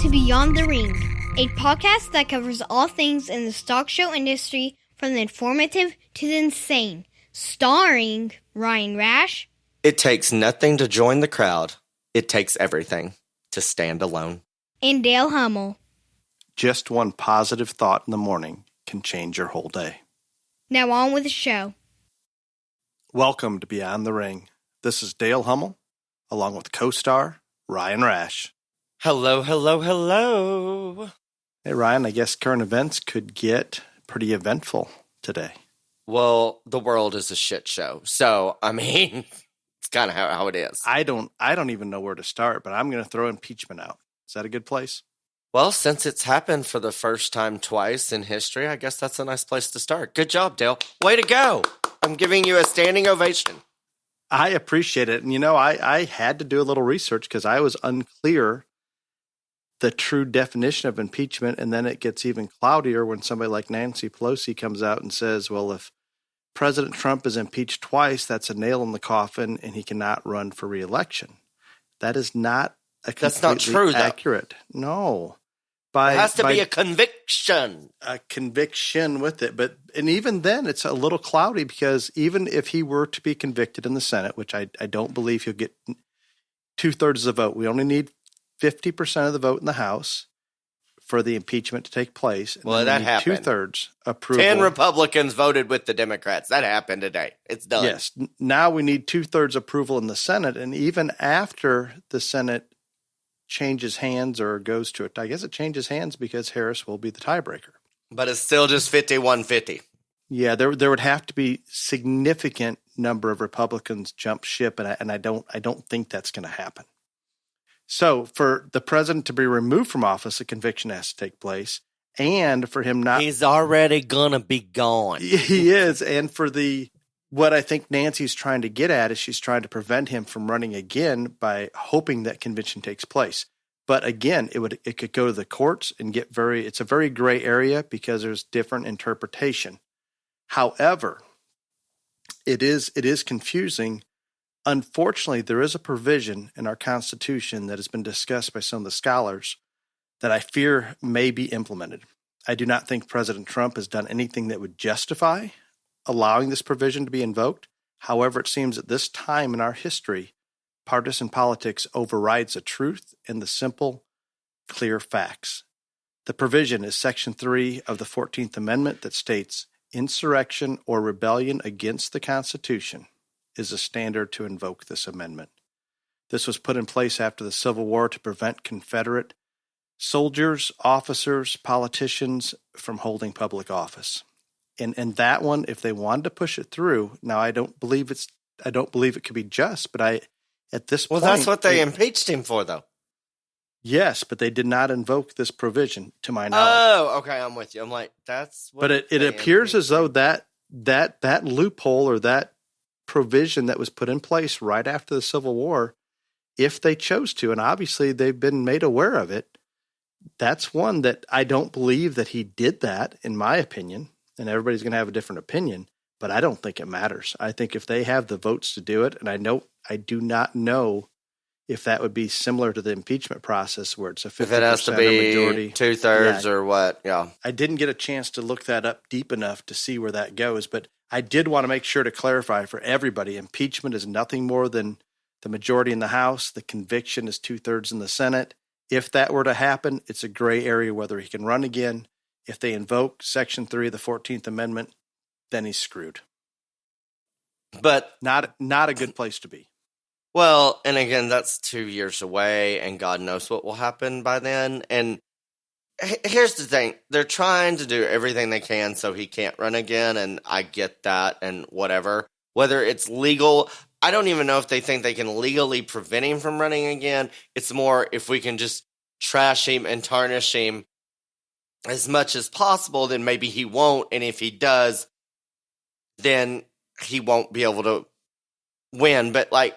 to Beyond the Ring, a podcast that covers all things in the stock show industry from the informative to the insane. Starring Ryan Rash. It takes nothing to join the crowd. It takes everything to stand alone. And Dale Hummel. Just one positive thought in the morning can change your whole day. Now on with the show. Welcome to Beyond the Ring. This is Dale Hummel, along with co-star Ryan Rash. Hello, hello, hello. Hey, Ryan, I guess current events could get pretty eventful today. Well, the world is a shit show. So, I mean, it's kind of how it is. I don't even know where to start, but I'm going to throw impeachment out. Is that a good place? Well, since it's happened for the first time twice in history, I guess that's a nice place to start. Good job, Dale. Way to go. I'm giving you a standing ovation. I appreciate it. And, I had to do a little research because I was unclear the true definition of impeachment. And then it gets even cloudier when somebody like Nancy Pelosi comes out and says, well, if President Trump is impeached twice, that's a nail in the coffin, and he cannot run for re-election. That is not That's not true, accurate. Though. No. It has to be a conviction. A conviction with it. And even then, it's a little cloudy because even if he were to be convicted in the Senate, which I don't believe he'll get 2/3 of the vote. We only need 50% of the vote in the House for the impeachment to take place. Well, that happened. 2/3 approval. 10 Republicans voted with the Democrats. That happened today. It's done. Yes. Now we need 2/3 approval in the Senate. And even after the Senate changes hands or goes to it, I guess it changes hands because Harris will be the tiebreaker. But it's still just 51-50. Yeah, there would have to be significant number of Republicans jump ship, and I don't think that's going to happen. So for the president to be removed from office, a conviction has to take place, and for him not... He's already going to be gone. He is, and for what I think Nancy's trying to get at is she's trying to prevent him from running again by hoping that conviction takes place. But again, it could go to the courts and it's a very gray area because there's different interpretation. However, it is confusing. Unfortunately, there is a provision in our Constitution that has been discussed by some of the scholars that I fear may be implemented. I do not think President Trump has done anything that would justify allowing this provision to be invoked. However, it seems at this time in our history, partisan politics overrides the truth and the simple, clear facts. The provision is Section 3 of the 14th Amendment that states, insurrection or rebellion against the Constitution is a standard to invoke this amendment. This was put in place after the Civil War to prevent Confederate soldiers, officers, politicians from holding public office. And that one, if they wanted to push it through, now I don't believe it could be just, but at this point... Well, that's what they impeached him for, though. Yes, but they did not invoke this provision, to my knowledge. Oh, okay, I'm with you. I'm like, that's what... But it appears as though that loophole or that provision that was put in place right after the Civil War, if they chose to, and obviously they've been made aware of it, that's one that I don't believe that he did that, in my opinion, and everybody's going to have a different opinion, but I don't think it matters. I think if they have the votes to do it, and I do not know if that would be similar to the impeachment process where it's a 50% if it has to be majority. 2/3 or what, yeah. I didn't get a chance to look that up deep enough to see where that goes, but I did want to make sure to clarify for everybody, impeachment is nothing more than the majority in the House. The conviction is 2/3 in the Senate. If that were to happen, it's a gray area whether he can run again. If they invoke Section 3 of the 14th Amendment, then he's screwed. But not a good place to be. Well, and again, that's 2 years away, and God knows what will happen by then. And here's the thing. They're trying to do everything they can so he can't run again, and I get that and whatever. Whether it's legal, I don't even know if they think they can legally prevent him from running again. It's more if we can just trash him and tarnish him as much as possible, then maybe he won't. And if he does, then he won't be able to win. But like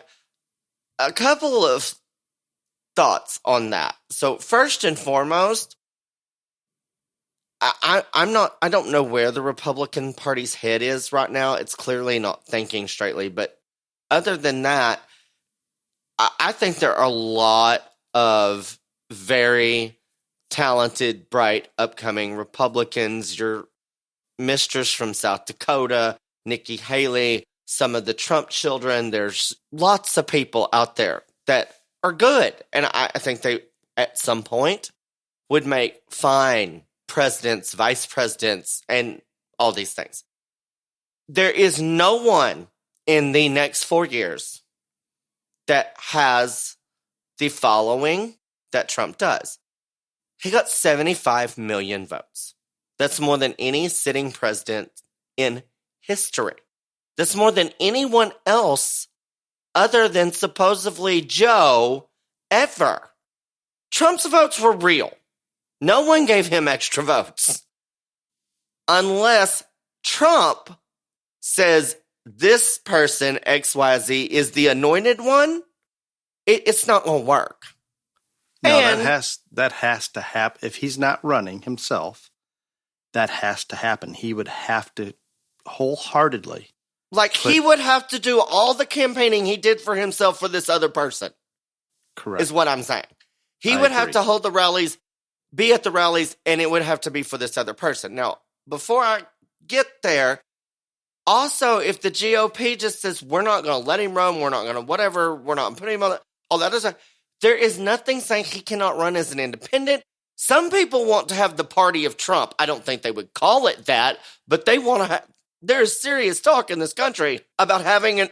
a couple of thoughts on that. So first and foremost, I don't know where the Republican Party's head is right now. It's clearly not thinking straightly. But other than that, I think there are a lot of very talented, bright, upcoming Republicans, your mistress from South Dakota, Nikki Haley, some of the Trump children. There's lots of people out there that are good. And I think they, at some point, would make fine presidents, vice presidents, and all these things. There is no one in the next 4 years that has the following that Trump does. He got 75 million votes. That's more than any sitting president in history. That's more than anyone else other than supposedly Joe ever. Trump's votes were real. No one gave him extra votes. Unless Trump says this person, XYZ, is the anointed one, it's not going to work. No, And that has to happen. If he's not running himself, that has to happen. He would have to wholeheartedly. he would have to do all the campaigning he did for himself for this other person. Correct. Is what I'm saying. He I would have agree. to hold the rallies, be at the rallies, and it would have to be for this other person. Now, before I get there, also, if the GOP just says, we're not going to let him run, we're not going to whatever, we're not putting him on all that other stuff, there is nothing saying he cannot run as an independent. Some people want to have the party of Trump. I don't think they would call it that, but they want to have, there's serious talk in this country about having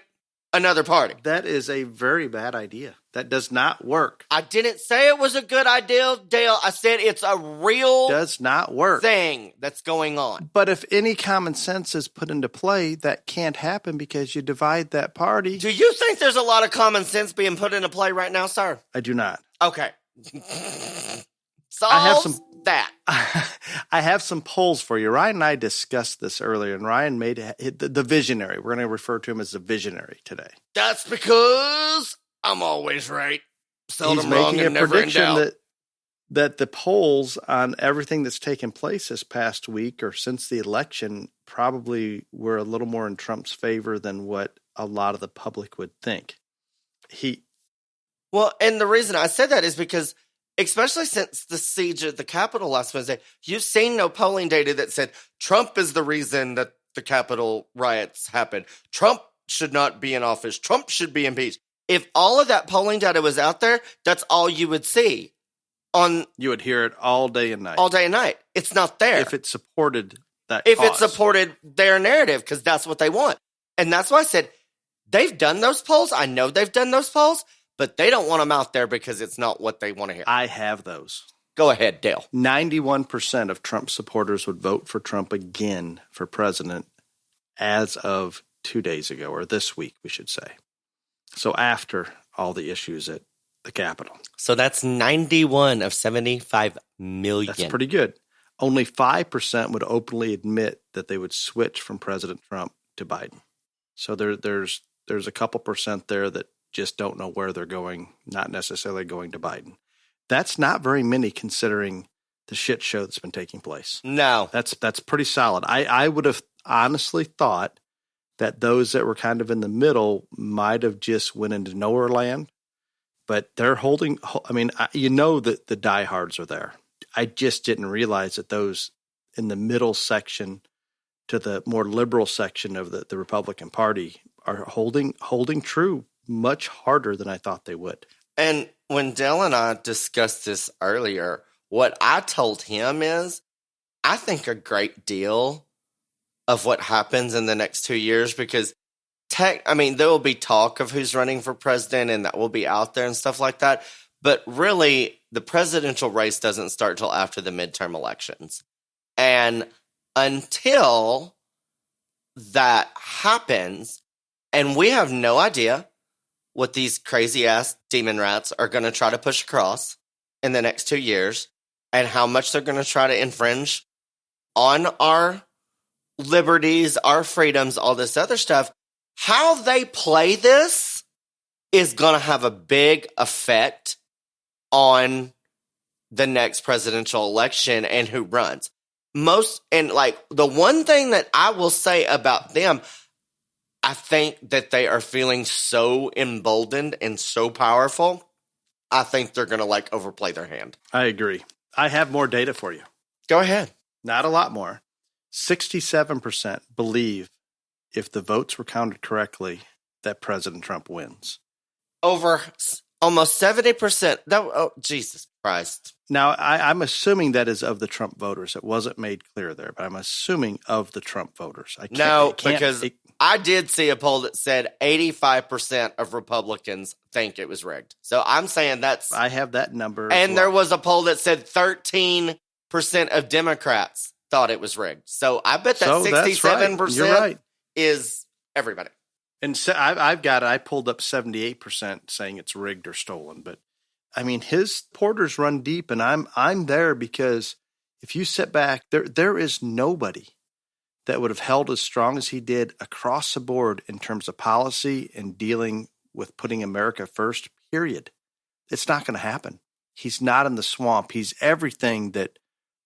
another party. That is a very bad idea. That does not work. I didn't say it was a good idea, Dale. I said it's a real Does not work. thing that's going on. But if any common sense is put into play, that can't happen because you divide that party. Do you think there's a lot of common sense being put into play right now, sir? I do not. Okay. I have Solves some- that. I have some polls for you. Ryan and I discussed this earlier, and Ryan made the visionary. We're going to refer to him as the visionary today. That's because I'm always right. Seldom He's wrong making a and never in prediction doubt. that the polls on everything that's taken place this past week or since the election probably were a little more in Trump's favor than what a lot of the public would think. Well, and the reason I said that is because, especially since the siege at the Capitol last Wednesday, you've seen no polling data that said Trump is the reason that the Capitol riots happened. Trump should not be in office. Trump should be impeached. If all of that polling data was out there, that's all you would see You would hear it all day and night. all day and night. It's not there. If it supported that If cause. it supported their narrative, because that's what they want. And that's why I said they've done those polls. I know they've done those polls, but they don't want them out there because it's not what they want to hear. I have those. Go ahead, Dale. 91% of Trump supporters would vote for Trump again for president as of 2 days ago, or this week, we should say. So after all the issues at the Capitol. So that's 91 of 75 million. That's pretty good. Only 5% would openly admit that they would switch from President Trump to Biden. So there's a couple percent there that just don't know where they're going, not necessarily going to Biden. That's not very many considering the shit show that's been taking place. No. That's pretty solid. I would have honestly thought that those that were kind of in the middle might have just went into nowhere land, but they're holding. I mean, you know that the diehards are there. I just didn't realize that those in the middle section to the more liberal section of the Republican Party are holding true much harder than I thought they would. And when Dale and I discussed this earlier, what I told him is I think a great deal of what happens in the next 2 years, because there will be talk of who's running for president and that will be out there and stuff like that. But really, the presidential race doesn't start till after the midterm elections. And until that happens, and we have no idea what these crazy ass demon rats are going to try to push across in the next 2 years and how much they're going to try to infringe on our liberties, our freedoms, all this other stuff. How they play this is going to have a big effect on the next presidential election and who runs. The one thing that I will say about them, I think that they are feeling so emboldened and so powerful. I think they're going to overplay their hand. I agree. I have more data for you. Go ahead. Not a lot more. 67% believe if the votes were counted correctly that President Trump wins. Over almost 70%. Jesus Christ. Now, I'm assuming that is of the Trump voters. It wasn't made clear there, but I'm assuming of the Trump voters. Because I did see a poll that said 85% of Republicans think it was rigged. So I'm saying I have that number. And there was a poll that said 13% of Democrats thought it was rigged. So I bet that 67% You're right. is everybody. And so I pulled up 78% saying it's rigged or stolen. But I mean, his supporters run deep, and I'm there because if you sit back, there is nobody that would have held as strong as he did across the board in terms of policy and dealing with putting America first, period. It's not going to happen. He's not in the swamp. He's everything that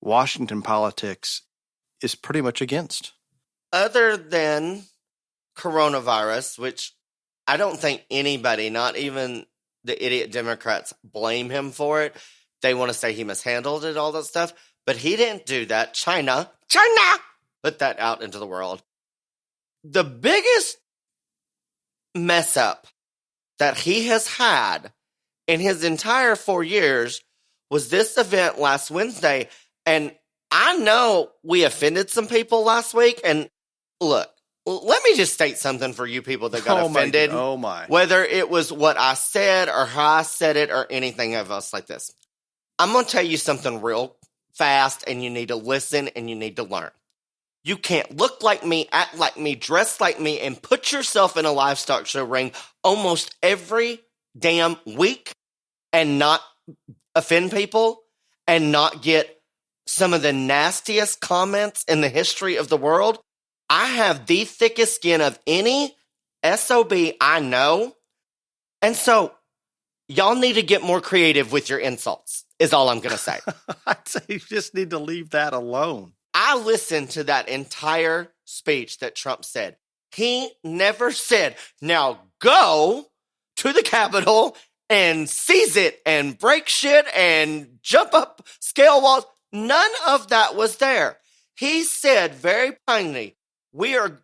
Washington politics is pretty much against. Other than coronavirus, which I don't think anybody, not even the idiot Democrats, blame him for it. They want to say he mishandled it, all that stuff. But he didn't do that. China put that out into the world. The biggest mess up that he has had in his entire 4 years was this event last Wednesday. And I know we offended some people last week. And look, let me just state something for you people that got offended. Oh my. Whether it was what I said or how I said it or anything else like this. I'm going to tell you something real fast, and you need to listen and you need to learn. You can't look like me, act like me, dress like me, and put yourself in a livestock show ring almost every damn week and not offend people and not get some of the nastiest comments in the history of the world. I have the thickest skin of any SOB I know. And so y'all need to get more creative with your insults, is all I'm going to say. I'd say you just need to leave that alone. I listened to that entire speech that Trump said. He never said, now go to the Capitol and seize it and break shit and jump up scale walls. None of that was there. He said very plainly, we are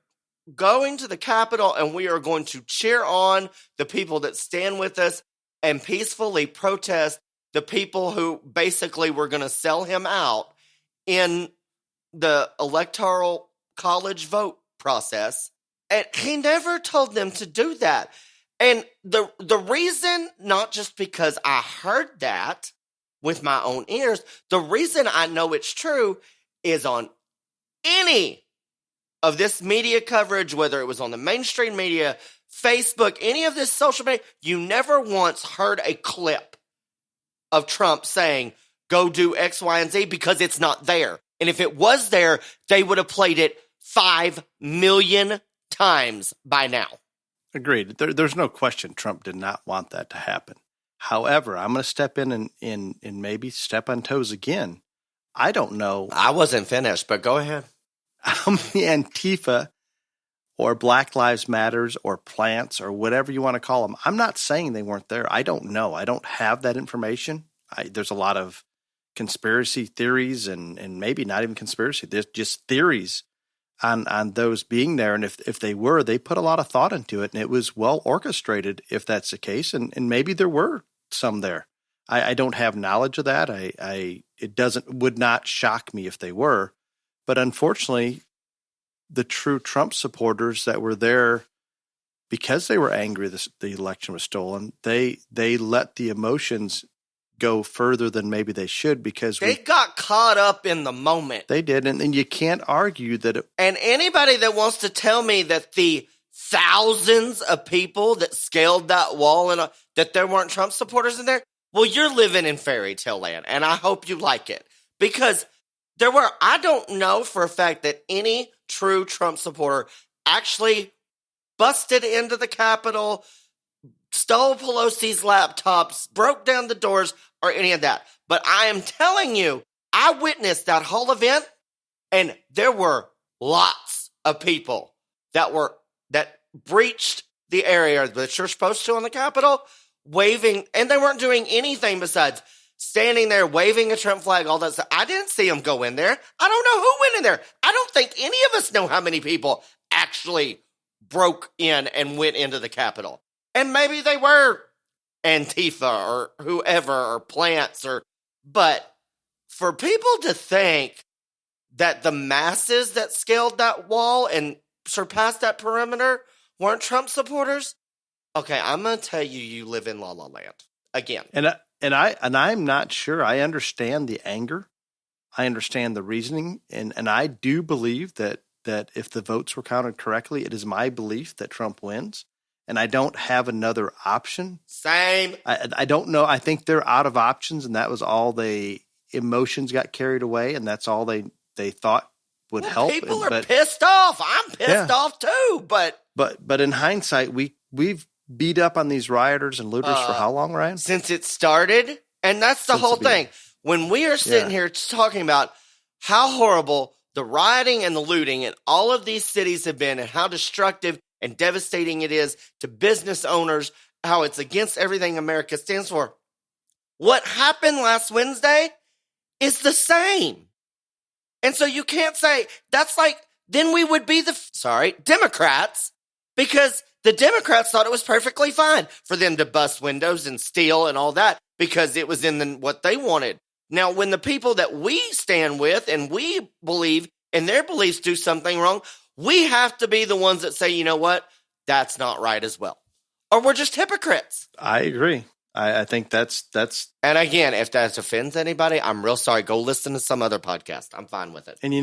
going to the Capitol and we are going to cheer on the people that stand with us and peacefully protest the people who basically were going to sell him out in the electoral college vote process. And he never told them to do that. And the reason, not just because I heard that with my own ears, the reason I know it's true is on any of this media coverage, whether it was on the mainstream media, Facebook, any of this social media, you never once heard a clip of Trump saying, go do X, Y, and Z, because it's not there. And if it was there, they would have played it 5 million times by now. Agreed. There's no question Trump did not want that to happen. However, I'm going to step in and maybe step on toes again. I don't know. I wasn't finished, but go ahead. How many Antifa or Black Lives Matters or plants or whatever you want to call them, I'm not saying they weren't there. I don't know. I don't have that information. There's a lot of conspiracy theories and maybe not even conspiracy. There's just theories on those being there. And if they were, they put a lot of thought into it, and it was well orchestrated if that's the case. And maybe there were some there. I don't have knowledge of that. It would not shock me if they were. But unfortunately, the true Trump supporters that were there because they were angry the election was stolen, they let the emotions go further than maybe they should because they got caught up in the moment. They did, and you can't argue that. And anybody that wants to tell me that the thousands of people that scaled that wall and that there weren't Trump supporters in there, well, you're living in fairy tale land, and I hope you like it because I don't know for a fact that any true Trump supporter actually busted into the Capitol, stole Pelosi's laptops, broke down the doors, or any of that. But I am telling you, I witnessed that whole event, and there were lots of people that breached the area that you're supposed to on the Capitol, waving, and they weren't doing anything besides standing there waving a Trump flag, all that stuff. I didn't see him go in there. I don't know who went in there. I don't think any of us know how many people actually broke in and went into the Capitol. And maybe they were Antifa or whoever or plants but for people to think that the masses that scaled that wall and surpassed that perimeter weren't Trump supporters. Okay, I'm going to tell you, you live in La La Land again. And I'm not sure. I understand the anger. I understand the reasoning. And I do believe that if the votes were counted correctly, it is my belief that Trump wins. And I don't have another option. Same. I don't know. I think they're out of options, and that was all emotions got carried away, and that's all they thought would help. People are pissed off. I'm pissed off too. But in hindsight, we've beat up on these rioters and looters for how long, Ryan? Since it started. And that's the whole thing. When we are sitting here talking about how horrible the rioting and the looting in all of these cities have been and how destructive and devastating it is to business owners, how it's against everything America stands for. What happened last Wednesday is the same. And so you can't say, that's like, then we would be Democrats, because the Democrats thought it was perfectly fine for them to bust windows and steal and all that because it was in what they wanted. Now, when the people that we stand with and we believe and their beliefs do something wrong, we have to be the ones that say, you know what, that's not right as well. Or we're just hypocrites. I agree. I think that's. And again, if that offends anybody, I'm real sorry. Go listen to some other podcast. I'm fine with it. And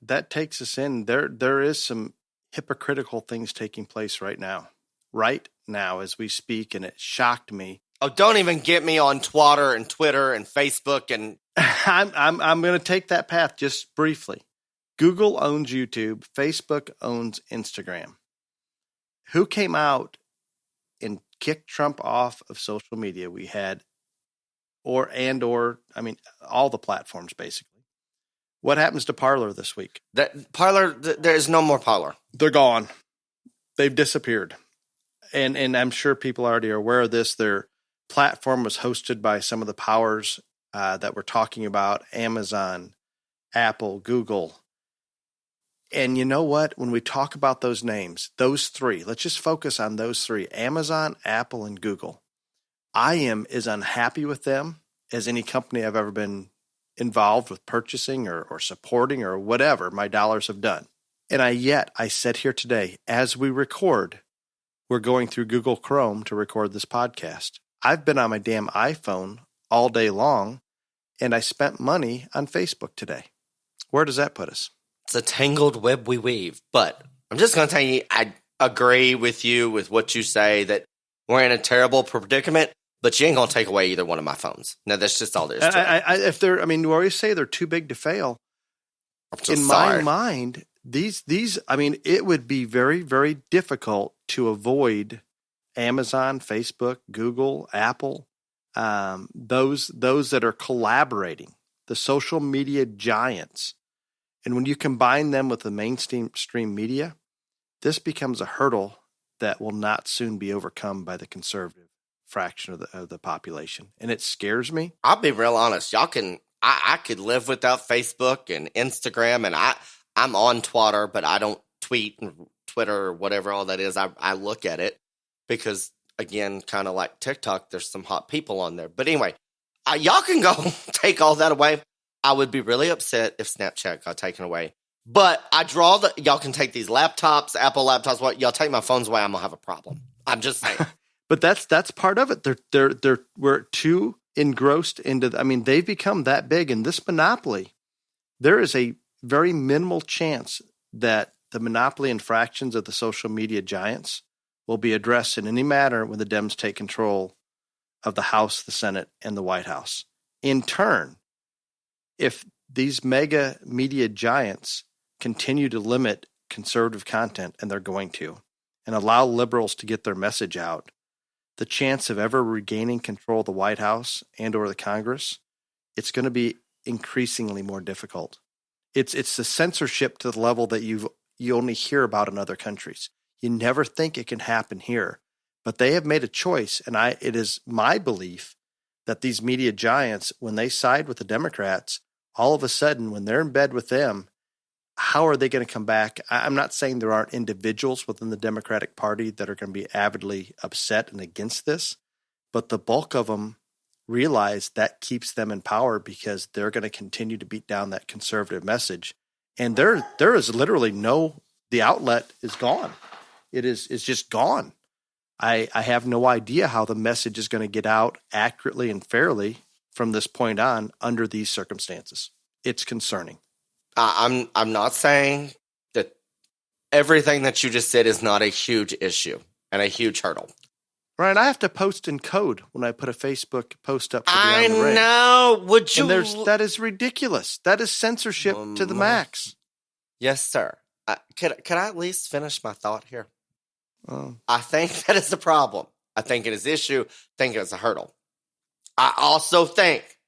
that takes us in. There is some hypocritical things taking place right now as we speak, and it shocked me. Oh, don't even get me on Twitter and Facebook and. I'm going to take that path just briefly. Google owns YouTube. Facebook owns Instagram. Who came out and kicked Trump off of social media? We had, all the platforms basically. What happens to Parler this week? There is no more Parler. They're gone. They've disappeared. And I'm sure people already are aware of this. Their platform was hosted by some of the powers that we're talking about: Amazon, Apple, Google. And you know what? When we talk about those names, those three, let's just focus on those three: Amazon, Apple, and Google. I am as unhappy with them as any company I've ever been involved with purchasing or supporting or whatever my dollars have done. And I said here today, as we record, we're going through Google Chrome to record this podcast. I've been on my damn iPhone all day long, and I spent money on Facebook today. Where does that put us? It's a tangled web we weave. But I'm just going to tell you, I agree with you with what you say, that we're in a terrible predicament, but you ain't going to take away either one of my phones. No, that's just all there is to it. We always say they're too big to fail. My mind, it would be very, very difficult to avoid Amazon, Facebook, Google, Apple, those that are collaborating, the social media giants. And when you combine them with the mainstream media, this becomes a hurdle that will not soon be overcome by the conservative fraction of the population. And it scares me. I'll be real honest. I could live without Facebook and Instagram, and I'm on Twitter, but I don't tweet and Twitter or whatever all that is. I look at it because, again, kind of like TikTok, there's some hot people on there. But anyway, y'all can go take all that away. I would be really upset if Snapchat got taken away. But y'all can take these laptops, Apple laptops, y'all take my phones away, I'm going to have a problem. I'm just saying. But that's part of it. We're too engrossed into, they've become that big in this monopoly. There is a very minimal chance that the monopoly infractions of the social media giants will be addressed in any manner when the Dems take control of the House, the Senate, and the White House. In turn, if these mega media giants continue to limit conservative content, and they're going to, and allow liberals to get their message out, the chance of ever regaining control of the White House and or the Congress, it's going to be increasingly more difficult. It's the censorship to the level that you only hear about in other countries. You never think it can happen here, but they have made a choice, and it is my belief that these media giants, when they side with the Democrats, all of a sudden, when they're in bed with them, how are they going to come back? I'm not saying there aren't individuals within the Democratic Party that are going to be avidly upset and against this, but the bulk of them realize that keeps them in power because they're going to continue to beat down that conservative message. And there is literally the outlet is gone. It's just gone. I have no idea how the message is going to get out accurately and fairly from this point on under these circumstances. It's concerning. I'm not saying that everything that you just said is not a huge issue and a huge hurdle. Ryan, I have to post in code when I put a Facebook post up for I Beyond the Ring. know. Would you? And that is ridiculous. That is censorship to the max. Yes, sir. Could I at least finish my thought here? Oh. I think that is a problem. I think it is an issue. I think it's a hurdle. I also think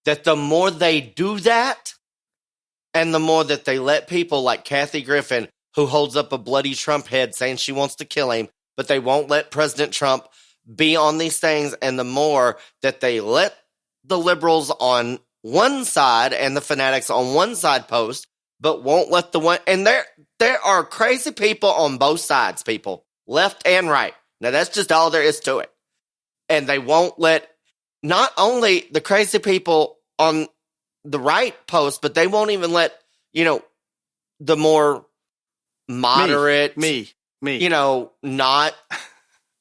that the more they do that, and the more that they let people like Kathy Griffin, who holds up a bloody Trump head saying she wants to kill him, but they won't let President Trump be on these things, and the more that they let the liberals on one side and the fanatics on one side post, but won't let the one, and there are crazy people on both sides, people, left and right. Now, that's just all there is to it. And they won't let not only the crazy people on the right post, but they won't even let, the more moderate, me, not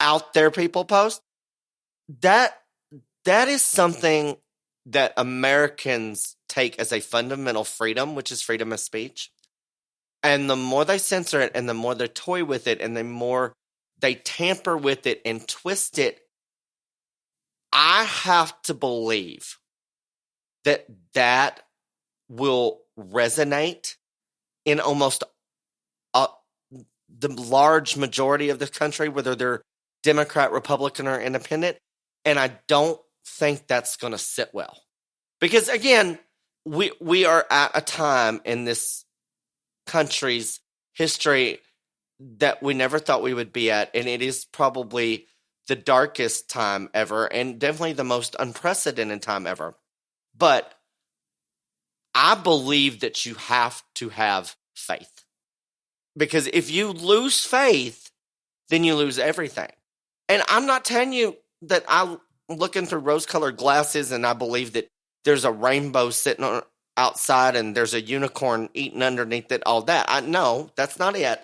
out there people post. That is something that Americans take as a fundamental freedom, which is freedom of speech. And the more they censor it and the more they toy with it and the more they tamper with it and twist it, I have to believe that will resonate in almost the large majority of the country, whether they're Democrat, Republican, or independent. And I don't think that's going to sit well. Because, again, we are at a time in this country's history that we never thought we would be at. And it is probably the darkest time ever and definitely the most unprecedented time ever. But I believe that you have to have faith. Because if you lose faith, then you lose everything. And I'm not telling you that I'm looking through rose-colored glasses and I believe that there's a rainbow sitting outside and there's a unicorn eating underneath it, all that. No, that's not it.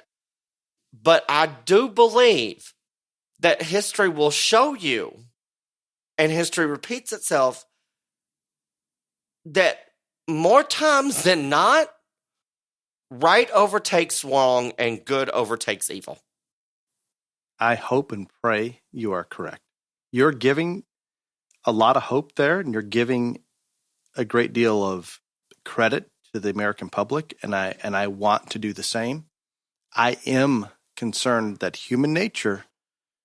But I do believe that history will show you, and history repeats itself, that more times than not, right overtakes wrong and good overtakes evil. I hope and pray you are correct. You're giving a lot of hope there, and you're giving a great deal of credit to the American public, and I want to do the same. I am concerned that human nature,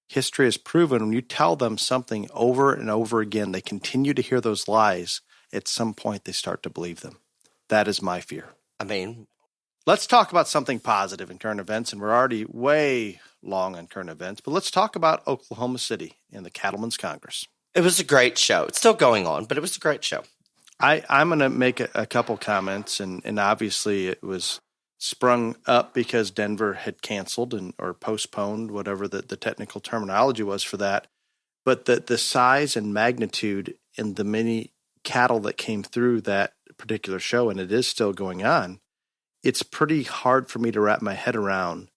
history has proven, when you tell them something over and over again, they continue to hear those lies. At some point, they start to believe them. That is my fear. I mean, let's talk about something positive in current events, and we're already way long on current events, but let's talk about Oklahoma City and the Cattlemen's Congress. It was a great show. It's still going on, but it was a great show. I'm going to make a couple comments, and obviously it was sprung up because Denver had canceled or postponed, whatever the technical terminology was for that. But the size and magnitude and the many cattle that came through that particular show, and it is still going on, it's pretty hard for me to wrap my head around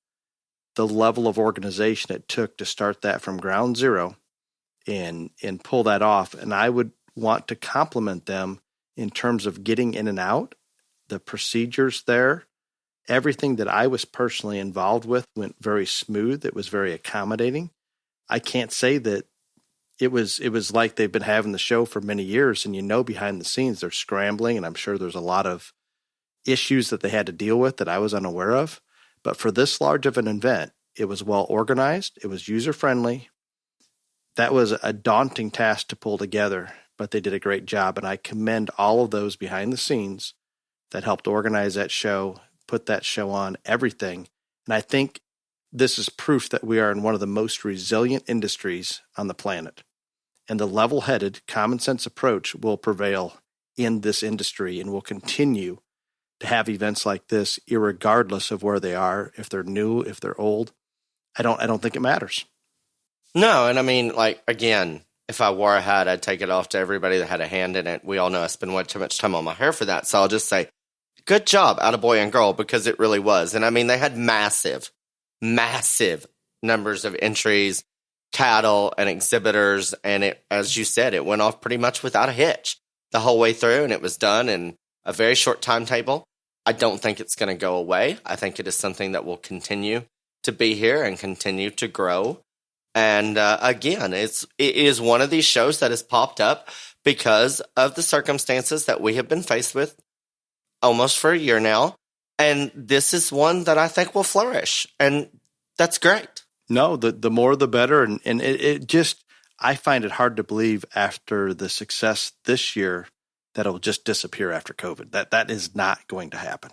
the level of organization it took to start that from ground zero and pull that off. And I would want to compliment them in terms of getting in and out, the procedures there. Everything that I was personally involved with went very smooth. It was very accommodating. I can't say that it was like they've been having the show for many years, and behind the scenes they're scrambling, and I'm sure there's a lot of issues that they had to deal with that I was unaware of. But for this large of an event, it was well organized. It was user friendly. That was a daunting task to pull together, but they did a great job. And I commend all of those behind the scenes that helped organize that show, put that show on, everything. And I think this is proof that we are in one of the most resilient industries on the planet. And the level-headed, common-sense approach will prevail in this industry and will continue to have events like this, irregardless of where they are, if they're new, if they're old. I don't think it matters. No, and I mean, like, again, if I wore a hat, I'd take it off to everybody that had a hand in it. We all know I spend way too much time on my hair for that. So I'll just say, good job, attaboy and girl, because it really was. And I mean, they had massive numbers of entries, cattle, and exhibitors. And it, as you said, it went off pretty much without a hitch the whole way through. And it was done in a very short timetable. I don't think it's going to go away. I think it is something that will continue to be here and continue to grow. And again, it is one of these shows that has popped up because of the circumstances that we have been faced with almost for a year now. And this is one that I think will flourish. And that's great. No, the more the better. And it just, I find it hard to believe after the success this year that it'll just disappear after COVID. That is not going to happen.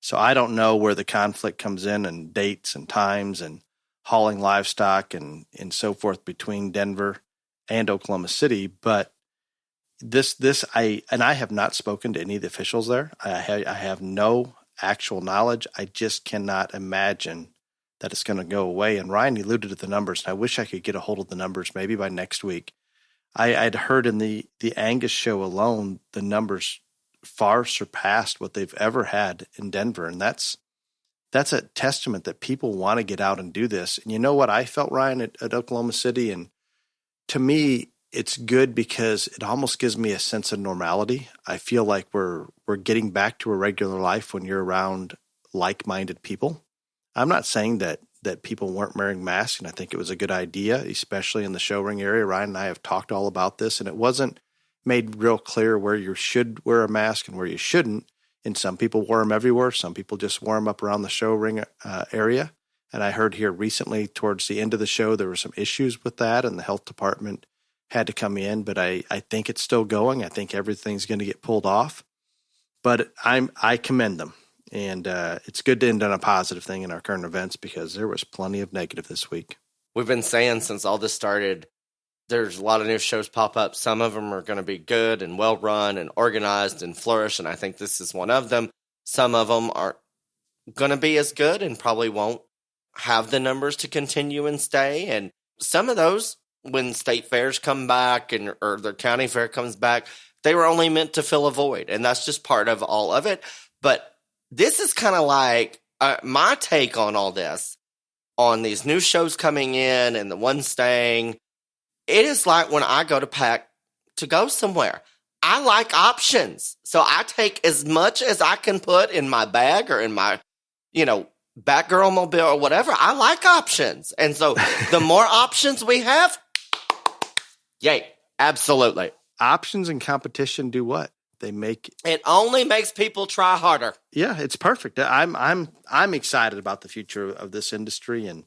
So I don't know where the conflict comes in and dates and times and hauling livestock and so forth between Denver and Oklahoma City. But I have not spoken to any of the officials there. I have no actual knowledge. I just cannot imagine that it's going to go away. And Ryan alluded to the numbers, and I wish I could get a hold of the numbers maybe by next week. I'd heard in the Angus show alone, the numbers far surpassed what they've ever had in Denver. And that's a testament that people want to get out and do this. And you know what I felt, Ryan, at Oklahoma City? And to me, it's good because it almost gives me a sense of normality. I feel like we're getting back to a regular life when you're around like-minded people. I'm not saying that people weren't wearing masks, and I think it was a good idea, especially in the show ring area. Ryan and I have talked all about this, and it wasn't made real clear where you should wear a mask and where you shouldn't. And some people wore them everywhere. Some people just wore them up around the show ring area. And I heard here recently towards the end of the show, there were some issues with that, and the health department had to come in. But I think it's still going. I think everything's going to get pulled off. But I commend them. And it's good to end on a positive thing in our current events because there was plenty of negative this week. We've been saying since all this started, there's a lot of new shows pop up. Some of them are going to be good and well run and organized and flourish, and I think this is one of them. Some of them aren't going to be as good and probably won't have the numbers to continue and stay. And some of those, when state fairs come back or the county fair comes back, they were only meant to fill a void, and that's just part of all of it. But this is kind of like my take on all this, on these new shows coming in and the ones staying. It is like when I go to pack to go somewhere. I like options. So I take as much as I can put in my bag or in my, Batgirl mobile or whatever. I like options. And so the more options we have, yay, absolutely. Options and competition do what? It only makes people try harder. Yeah, it's perfect. I'm excited about the future of this industry, and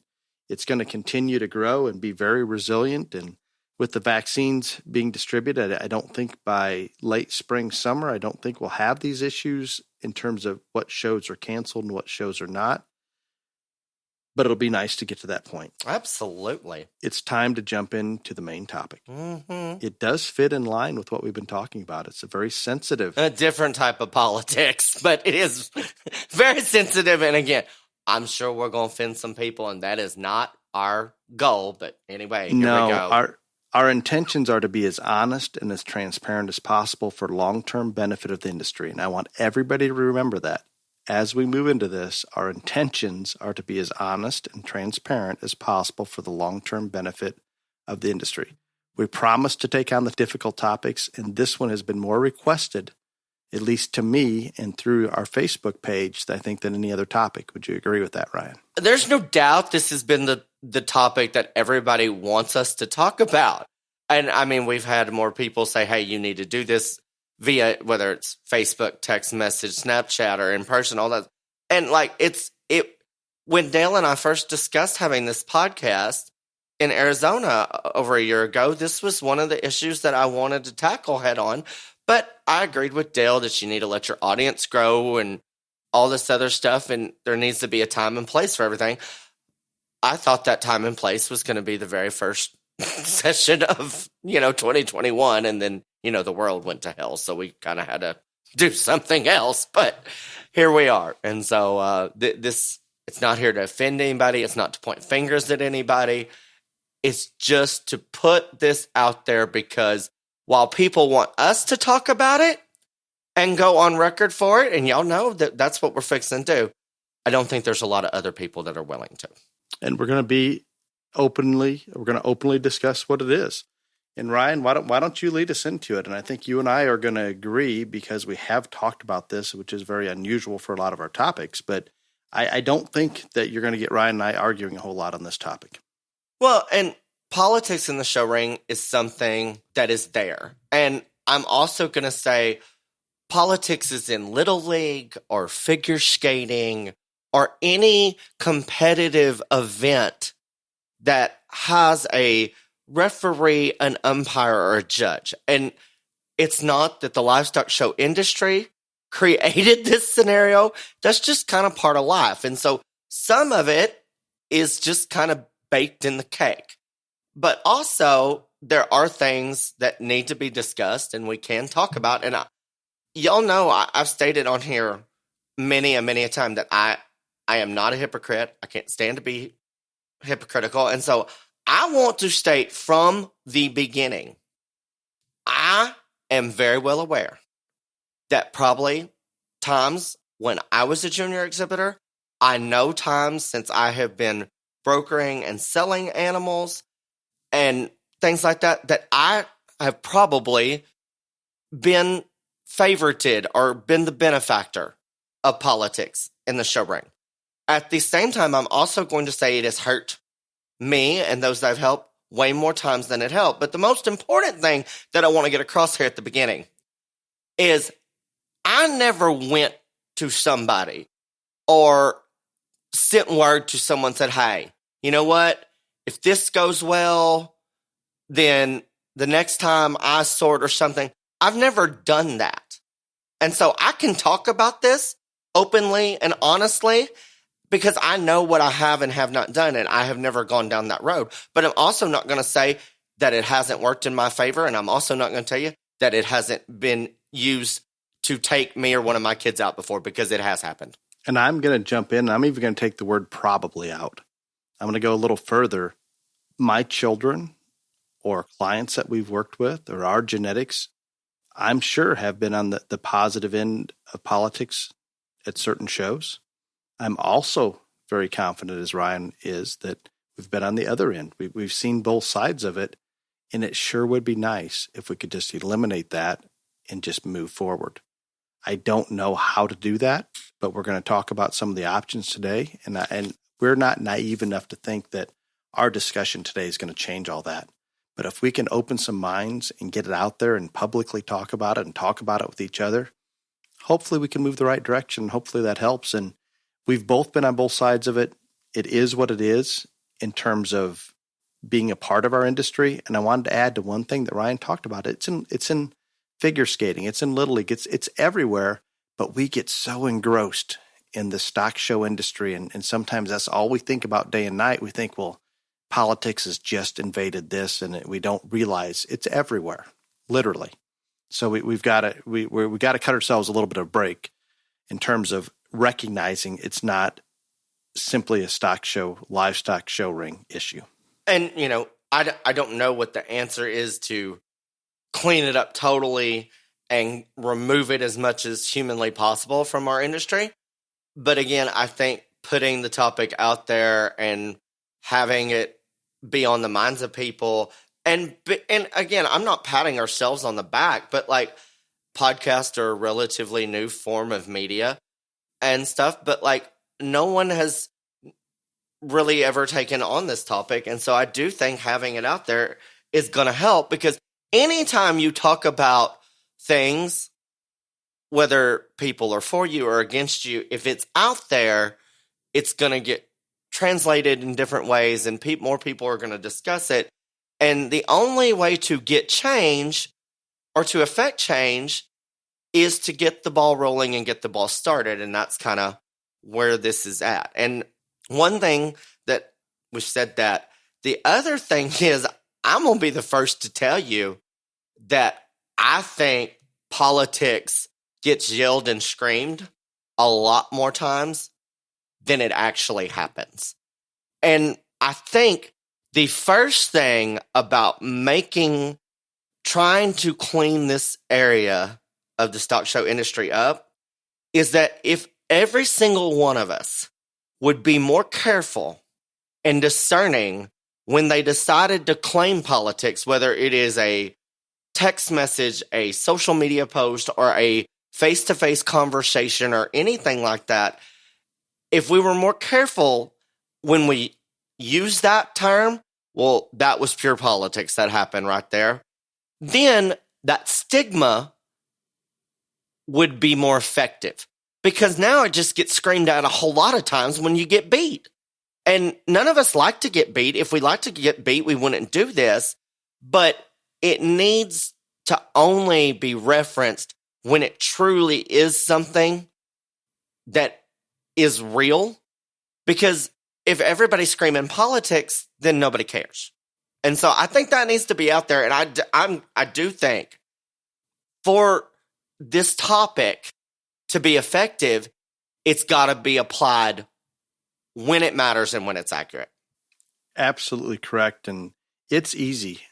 it's going to continue to grow and be very resilient. And with the vaccines being distributed, I don't think by late spring, summer, I don't think we'll have these issues in terms of what shows are canceled and what shows are not. But it'll be nice to get to that point. Absolutely. It's time to jump into the main topic. Mm-hmm. It does fit in line with what we've been talking about. It's a very sensitive. A different type of politics, but it is very sensitive. And again, I'm sure we're going to offend some people, and that is not our goal. But anyway, here we go. Our intentions are to be as honest and as transparent as possible for long-term benefit of the industry. And I want everybody to remember that. As we move into this, our intentions are to be as honest and transparent as possible for the long-term benefit of the industry. We promise to take on the difficult topics, and this one has been more requested, at least to me, and through our Facebook page, I think, than any other topic. Would you agree with that, Ryan? There's no doubt this has been the topic that everybody wants us to talk about. And I mean, we've had more people say, hey, you need to do this via whether it's Facebook, text message, Snapchat, or in person, all that. And when Dale and I first discussed having this podcast in Arizona over a year ago, this was one of the issues that I wanted to tackle head on. But I agreed with Dale that you need to let your audience grow and all this other stuff, and there needs to be a time and place for everything. I thought that time and place was going to be the very first session of, 2021. And then, the world went to hell. So we kind of had to do something else. But here we are. And so it's not here to offend anybody. It's not to point fingers at anybody. It's just to put this out there because while people want us to talk about it and go on record for it, and y'all know that that's what we're fixing to do, I don't think there's a lot of other people that are willing to. And we're going to openly discuss what it is. And Ryan, why don't you lead us into it? And I think you and I are going to agree because we have talked about this, which is very unusual for a lot of our topics. But I don't think that you're going to get Ryan and I arguing a whole lot on this topic. Well, and politics in the show ring is something that is there. And I'm also going to say politics is in Little League or figure skating or any competitive event that has a referee, an umpire, or a judge. And it's not that the livestock show industry created this scenario. That's just kind of part of life. And so some of it is just kind of baked in the cake. But also, there are things that need to be discussed and we can talk about. And y'all know I've stated on here many a time that I am not a hypocrite. I can't stand to be hypocritical. And so I want to state from the beginning, I am very well aware that probably times when I was a junior exhibitor, I know times since I have been brokering and selling animals and things like that, that I have probably been favorited or been the benefactor of politics in the show ring. At the same time, I'm also going to say it has hurt me and those that I've helped way more times than it helped. But the most important thing that I want to get across here at the beginning is I never went to somebody or sent word to someone said, hey, you know what? If this goes well, then the next time I sort or something, I've never done that. And so I can talk about this openly and honestly because I know what I have and have not done, and I have never gone down that road. But I'm also not going to say that it hasn't worked in my favor, and I'm also not going to tell you that it hasn't been used to take me or one of my kids out before, because it has happened. And I'm going to jump in, and I'm even going to take the word probably out. I'm going to go a little further. My children or clients that we've worked with or our genetics, I'm sure have been on the positive end of politics at certain shows. I'm also very confident, as Ryan is, that we've been on the other end. We've seen both sides of it, and it sure would be nice if we could just eliminate that and just move forward. I don't know how to do that, but we're going to talk about some of the options today, and we're not naive enough to think that our discussion today is going to change all that. But if we can open some minds and get it out there and publicly talk about it and talk about it with each other, hopefully we can move the right direction. Hopefully that helps. And we've both been on both sides of it. It is what it is in terms of being a part of our industry. And I wanted to add to one thing that Ryan talked about. It's in figure skating. It's in Little League. It's everywhere. But we get so engrossed in the stock show industry. And sometimes that's all we think about day and night. We think, well, politics has just invaded this, and we don't realize it's everywhere, literally. So we've got to cut ourselves a little bit of a break in terms of recognizing it's not simply a livestock show ring issue. And, I don't know what the answer is to clean it up totally and remove it as much as humanly possible from our industry. But again, I think putting the topic out there and having it be on the minds of people. And again, I'm not patting ourselves on the back, but like podcasts are a relatively new form of media and stuff. But like no one has really ever taken on this topic. And so I do think having it out there is going to help, because anytime you talk about things, whether people are for you or against you, if it's out there, it's going to get translated in different ways, and more people are going to discuss it. And the only way to get change or to affect change is to get the ball rolling and get the ball started. And that's kind of where this is at. And one thing that we've said that, the other thing is I'm going to be the first to tell you that I think politics gets yelled and screamed a lot more times than it actually happens. And I think the first thing about trying to clean this area of the stock show industry up is that if every single one of us would be more careful and discerning when they decided to claim politics, whether it is a text message, a social media post, or a face-to-face conversation or anything like that, if we were more careful when we use that term, well, that was pure politics that happened right there, then that stigma would be more effective. Because now it just gets screamed at a whole lot of times when you get beat. And none of us like to get beat. If we like to get beat, we wouldn't do this. But it needs to only be referenced when it truly is something that is real. Because if everybody's screaming politics, then nobody cares. And so I think that needs to be out there. And I do think for this topic to be effective, it's got to be applied when it matters and when it's accurate. Absolutely correct. And it's easy,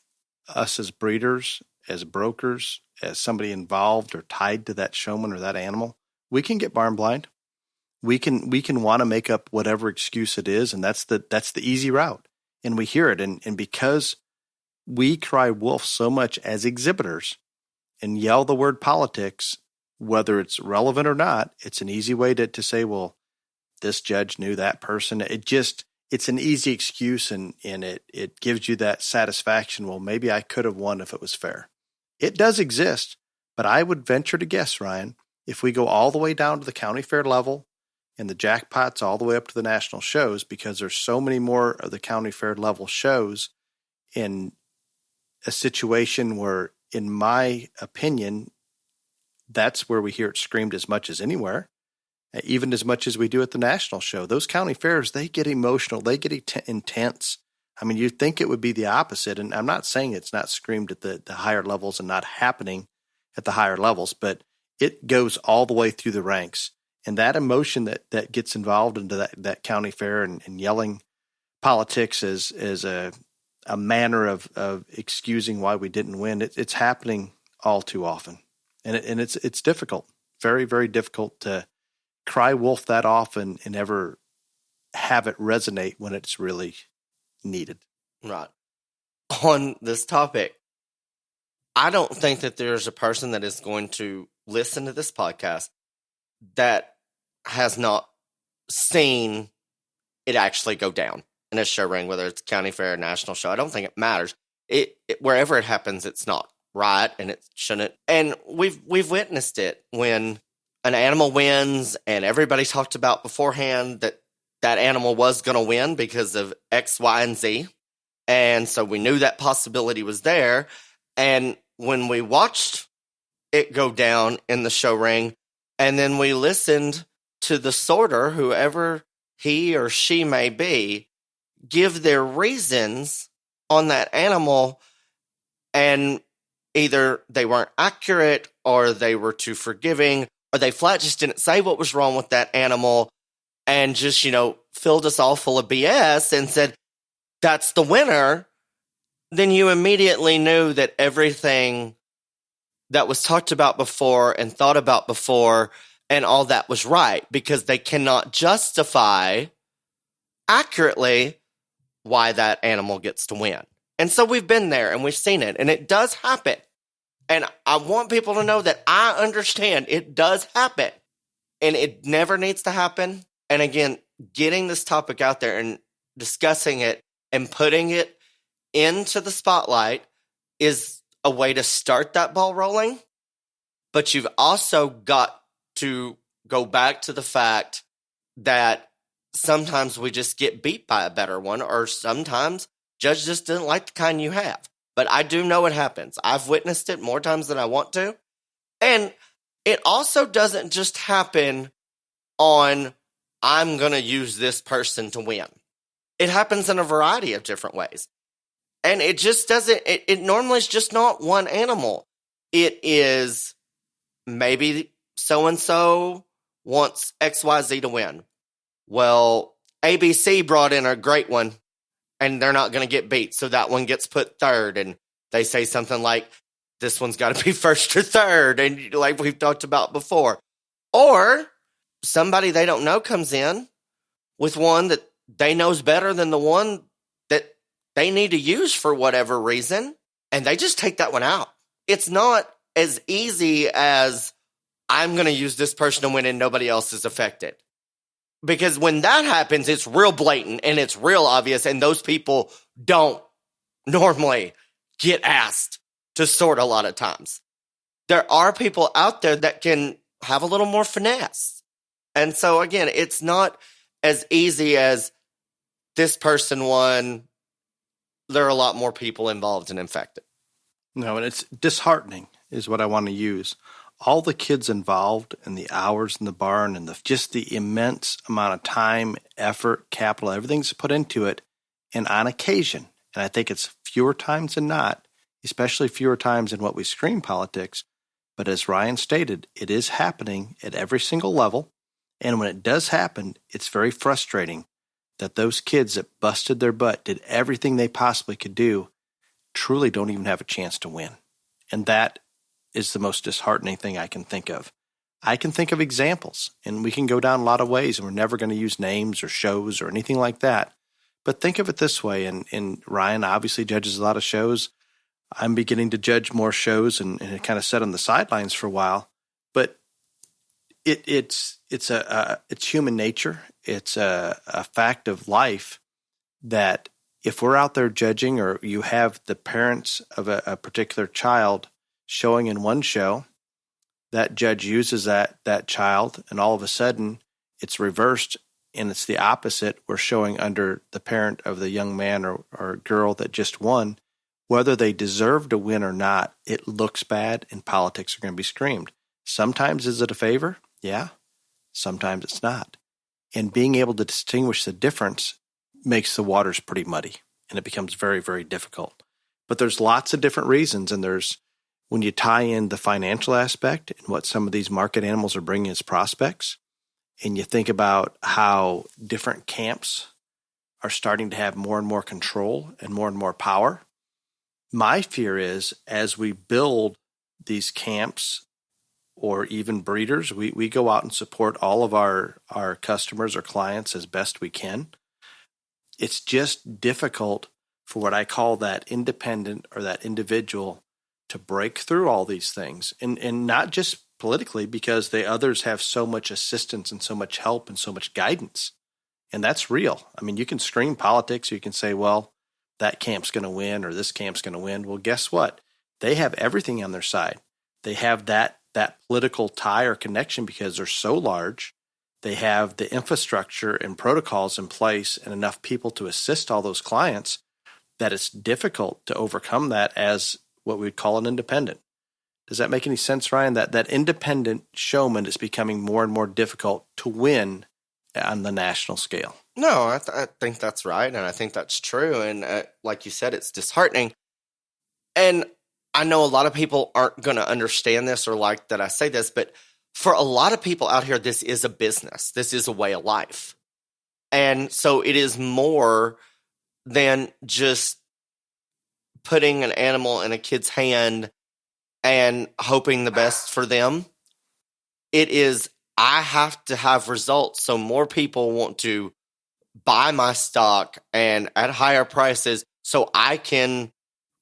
us as breeders, as brokers, as somebody involved or tied to that showman or that animal, we can get barn blind. We can want to make up whatever excuse it is, and that's the easy route. And we hear it. And because we cry wolf so much as exhibitors and yell the word politics, whether it's relevant or not, it's an easy way to say, well, this judge knew that person. It's an easy excuse, and it gives you that satisfaction. Well, maybe I could have won if it was fair. It does exist, but I would venture to guess, Ryan, if we go all the way down to the county fair level and the jackpots all the way up to the national shows, because there's so many more of the county fair level shows in a situation where, in my opinion, that's where we hear it screamed as much as anywhere, even as much as we do at the national show. Those county fairs, they get emotional. They get intense. I mean, you'd think it would be the opposite. And I'm not saying it's not screamed at the higher levels and not happening at the higher levels, but it goes all the way through the ranks. And that emotion that gets involved into that county fair and yelling politics is a manner of excusing why we didn't win. It's happening all too often. And it's difficult, very, very difficult to cry wolf that often and ever have it resonate when it's really needed. Right. On this topic, I don't think that there's a person that is going to listen to this podcast that has not seen it actually go down in a show ring, whether it's county fair or national show. I don't think it matters. It wherever it happens, it's not right, and it shouldn't. And we've witnessed it when an animal wins, and everybody talked about beforehand that animal was going to win because of X, Y, and Z. And so we knew that possibility was there. And when we watched it go down in the show ring, and then we listened to the sorter, whoever he or she may be, give their reasons on that animal, and either they weren't accurate, or they were too forgiving, or they flat just didn't say what was wrong with that animal, and just, filled us all full of BS and said, that's the winner, then you immediately knew that everything that was talked about before and thought about before and all that was right, because they cannot justify accurately why that animal gets to win. And so we've been there and we've seen it, and it does happen. And I want people to know that I understand it does happen, and it never needs to happen. And again, getting this topic out there and discussing it and putting it into the spotlight is a way to start that ball rolling. But you've also got to go back to the fact that sometimes we just get beat by a better one, or sometimes judge just didn't like the kind you have. But I do know it happens. I've witnessed it more times than I want to. And it also doesn't just happen on, I'm going to use this person to win. It happens in a variety of different ways. And it just doesn't, it normally is just not one animal. It is maybe so-and-so wants XYZ to win. Well, ABC brought in a great one, and they're not going to get beat, so that one gets put third, and they say something like, this one's got to be first or third, and like we've talked about before. Or somebody they don't know comes in with one that they know is better than the one that they need to use for whatever reason, and they just take that one out. It's not as easy as, I'm going to use this person to win and nobody else is affected. Because when that happens, it's real blatant and it's real obvious, and those people don't normally get asked to sort a lot of times. There are people out there that can have a little more finesse. And so, again, it's not as easy as this person won. There are a lot more people involved and infected. No, and it's disheartening is what I want to use. All the kids involved and the hours in the barn and just the immense amount of time, effort, capital, everything's put into it. And on occasion, and I think it's fewer times than not, especially fewer times in what we screen politics, but as Ryan stated, it is happening at every single level. And when it does happen, it's very frustrating that those kids that busted their butt, did everything they possibly could do, truly don't even have a chance to win. And that is the most disheartening thing I can think of. I can think of examples, and we can go down a lot of ways, and we're never going to use names or shows or anything like that. But think of it this way, and Ryan obviously judges a lot of shows. I'm beginning to judge more shows and kind of sat on the sidelines for a while. But it's human nature. It's a fact of life that if we're out there judging, or you have the parents of a particular child showing in one show, that judge uses that child, and all of a sudden it's reversed and it's the opposite. We're showing under the parent of the young man or girl that just won. Whether they deserve to win or not, it looks bad, and politics are going to be screamed. Sometimes is it a favor? Yeah. Sometimes it's not. And being able to distinguish the difference makes the waters pretty muddy, and it becomes very, very difficult. But there's lots of different reasons, and when you tie in the financial aspect and what some of these market animals are bringing as prospects, and you think about how different camps are starting to have more and more control and more power, my fear is as we build these camps or even breeders, we go out and support all of our customers or clients as best we can. It's just difficult for what I call that independent or that individual to break through all these things, and not just politically, because the others have so much assistance and so much help and so much guidance. And that's real. I mean, you can scream politics. You can say, well, that camp's going to win or this camp's going to win. Well, guess what? They have everything on their side. They have that political tie or connection because they're so large. They have the infrastructure and protocols in place and enough people to assist all those clients that it's difficult to overcome that as what we'd call an independent. Does that make any sense, Ryan? That independent showman is becoming more and more difficult to win on the national scale. No, I think that's right, and I think that's true. And like you said, it's disheartening. And I know a lot of people aren't going to understand this or like that I say this, but for a lot of people out here, this is a business. This is a way of life. And so it is more than just putting an animal in a kid's hand and hoping the best for them. It is, I have to have results so more people want to buy my stock and at higher prices so I can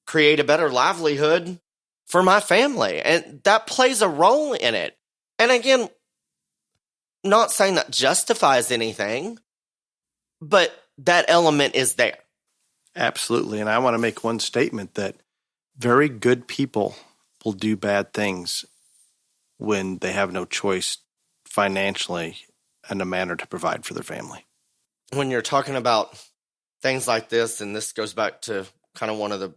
create a better livelihood for my family. And that plays a role in it. And again, not saying that justifies anything, but that element is there. Absolutely. And I want to make one statement that very good people will do bad things when they have no choice financially and a manner to provide for their family. When you're talking about things like this, and this goes back to kind of one of the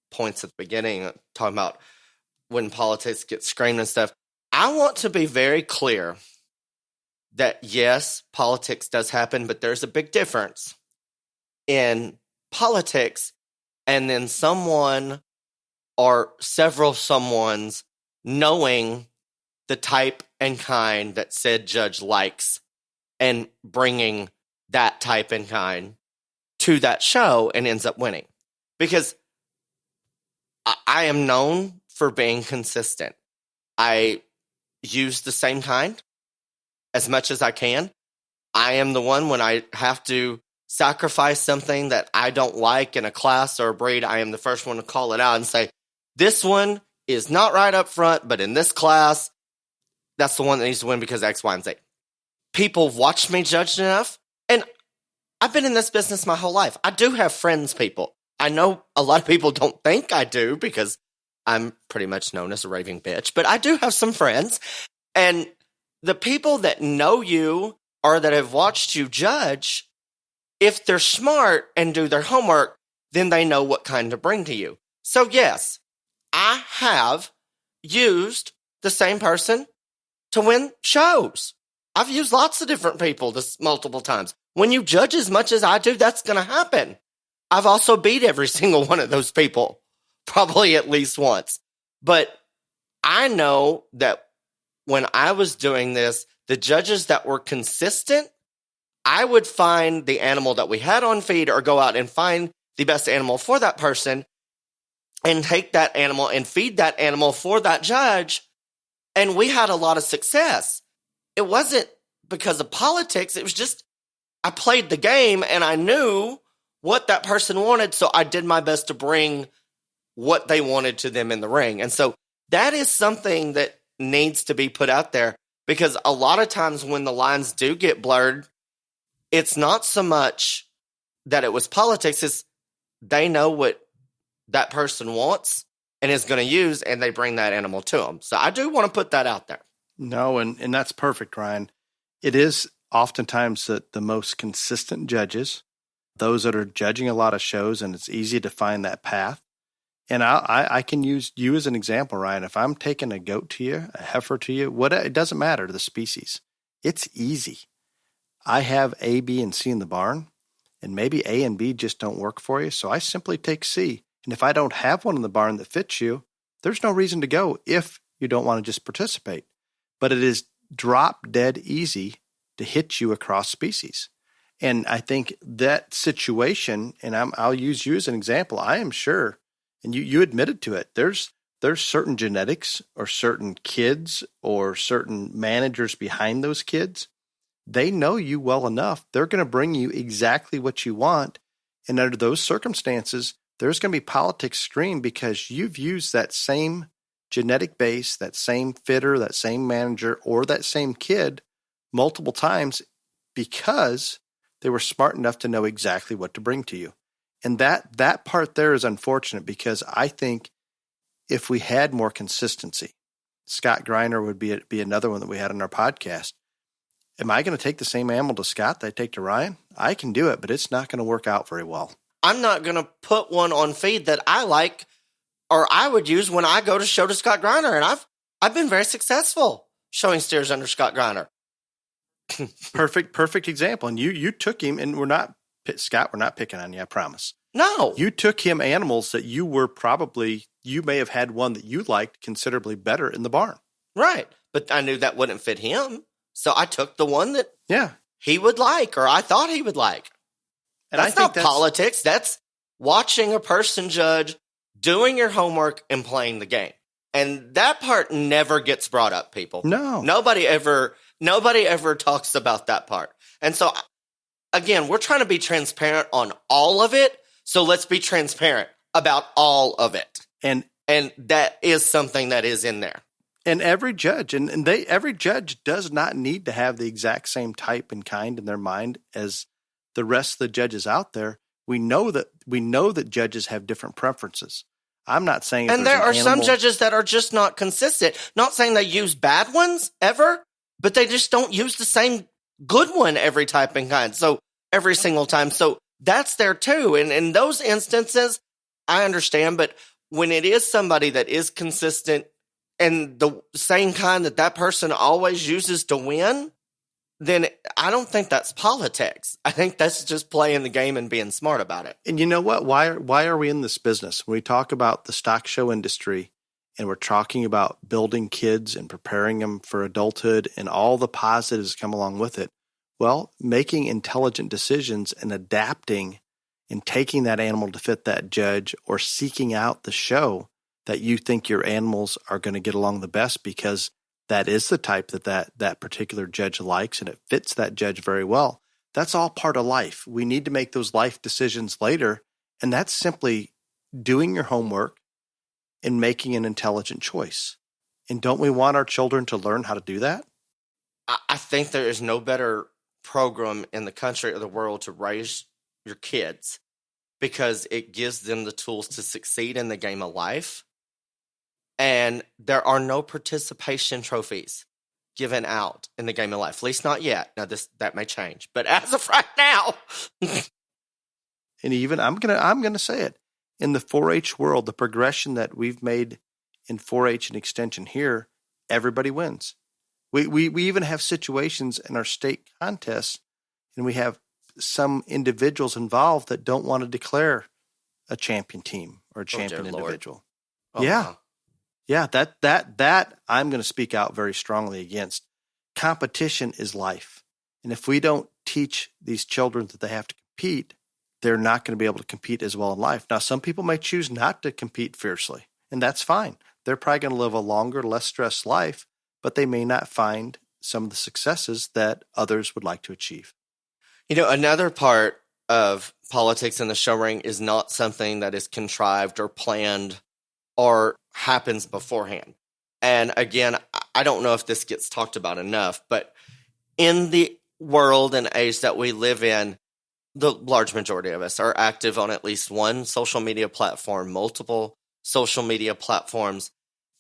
points at the beginning, talking about when politics get screamed and stuff, I want to be very clear that yes, politics does happen, but there's a big difference. In politics, and then someone or several someones knowing the type and kind that said judge likes and bringing that type and kind to that show and ends up winning. Because I am known for being consistent. I use the same kind as much as I can. I am the one when I have to sacrifice something that I don't like in a class or a breed, I am the first one to call it out and say, this one is not right up front, but in this class, that's the one that needs to win because X, Y, and Z. People have watched me judge enough, and I've been in this business my whole life. I do have friends, people. I know a lot of people don't think I do because I'm pretty much known as a raving bitch, but I do have some friends. And the people that know you or that have watched you judge, if they're smart and do their homework, then they know what kind to bring to you. So yes, I have used the same person to win shows. I've used lots of different people this multiple times. When you judge as much as I do, that's going to happen. I've also beat every single one of those people, probably at least once. But I know that when I was doing this, the judges that were consistent, I would find the animal that we had on feed or go out and find the best animal for that person and take that animal and feed that animal for that judge. And we had a lot of success. It wasn't because of politics. It was just I played the game and I knew what that person wanted. So I did my best to bring what they wanted to them in the ring. And so that is something that needs to be put out there, because a lot of times when the lines do get blurred, it's not so much that it was politics. It's they know what that person wants and is going to use, and they bring that animal to them. So I do want to put that out there. No, and that's perfect, Ryan. It is oftentimes the most consistent judges, those that are judging a lot of shows, and it's easy to find that path. And I can use you as an example, Ryan. If I'm taking a goat to you, a heifer to you, it doesn't matter the species. It's easy. I have A, B, and C in the barn, and maybe A and B just don't work for you. So I simply take C. And if I don't have one in the barn that fits you, there's no reason to go if you don't want to just participate. But it is drop dead easy to hit you across species. And I think that situation, and I'll use you as an example, I am sure, and you admitted to it, there's certain genetics or certain kids or certain managers behind those kids. They know you well enough. They're going to bring you exactly what you want. And under those circumstances, there's going to be politics streamed because you've used that same genetic base, that same fitter, that same manager, or that same kid multiple times because they were smart enough to know exactly what to bring to you. And that part there is unfortunate because I think if we had more consistency, Scott Greiner would be another one that we had on our podcast. Am I going to take the same animal to Scott that I take to Ryan? I can do it, but it's not going to work out very well. I'm not going to put one on feed that I like or I would use when I go to show to Scott Greiner. And I've been very successful showing steers under Scott Greiner. Perfect example. And you took him, and Scott, we're not picking on you, I promise. No. You took him animals that you may have had one that you liked considerably better in the barn. Right. But I knew that wouldn't fit him. So I took the one that he would like, or I thought he would like. And that's not politics. That's watching a person judge, doing your homework, and playing the game. And that part never gets brought up, people. No. Nobody ever talks about that part. And so, again, we're trying to be transparent on all of it. So let's be transparent about all of it. And that is something that is in there. And every judge, every judge does not need to have the exact same type and kind in their mind as the rest of the judges out there. We know that judges have different preferences. I'm not saying, and there are some judges that are just not consistent. Not saying they use bad ones ever, but they just don't use the same good one every type and kind. So every single time. So that's there too. And in those instances, I understand. But when it is somebody that is consistent and the same kind that person always uses to win, then I don't think that's politics. I think that's just playing the game and being smart about it. And you know what? Why are we in this business? When we talk about the stock show industry and we're talking about building kids and preparing them for adulthood and all the positives that come along with it, well, making intelligent decisions and adapting and taking that animal to fit that judge, or seeking out the show that you think your animals are going to get along the best because that is the type that particular judge likes and it fits that judge very well. That's all part of life. We need to make those life decisions later, and that's simply doing your homework and making an intelligent choice. And don't we want our children to learn how to do that? I think there is no better program in the country or the world to raise your kids, because it gives them the tools to succeed in the game of life. And there are no participation trophies given out in the game of life, at least not yet. Now that may change, but as of right now. And even I'm gonna say it, in the 4-H world, the progression that we've made in 4-H and extension here, everybody wins. We even have situations in our state contests, and we have some individuals involved that don't want to declare a champion team or a champion individual. Oh, yeah. wow. Yeah, that I'm going to speak out very strongly against. Competition is life. And if we don't teach these children that they have to compete, they're not going to be able to compete as well in life. Now, some people may choose not to compete fiercely, and that's fine. They're probably going to live a longer, less stressed life, but they may not find some of the successes that others would like to achieve. You know, another part of politics in the show ring is not something that is contrived or planned or happens beforehand. And again, I don't know if this gets talked about enough, but in the world and age that we live in, the large majority of us are active on at least one social media platform, multiple social media platforms.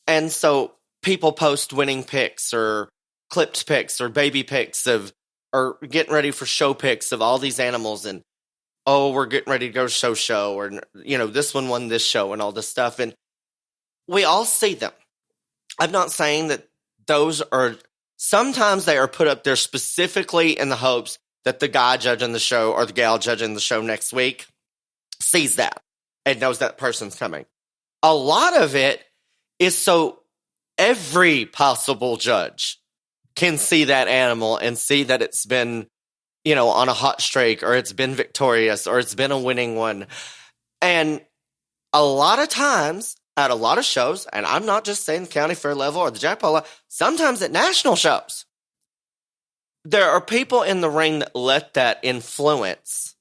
And so people post winning pics or clipped pics or baby pics or getting ready for show pics of all these animals, and oh, we're getting ready to go show, or, you know, this one won this show and all this stuff. And we all see them. I'm not saying that those are, sometimes they are put up there specifically in the hopes that the guy judging the show or the gal judging the show next week sees that and knows that person's coming. A lot of it is so every possible judge can see that animal and see that it's been, you know, on a hot streak, or it's been victorious, or it's been a winning one. And a lot of times at a lot of shows, and I'm not just saying the county fair level or the jackpot level, sometimes at national shows, there are people in the ring that let that influence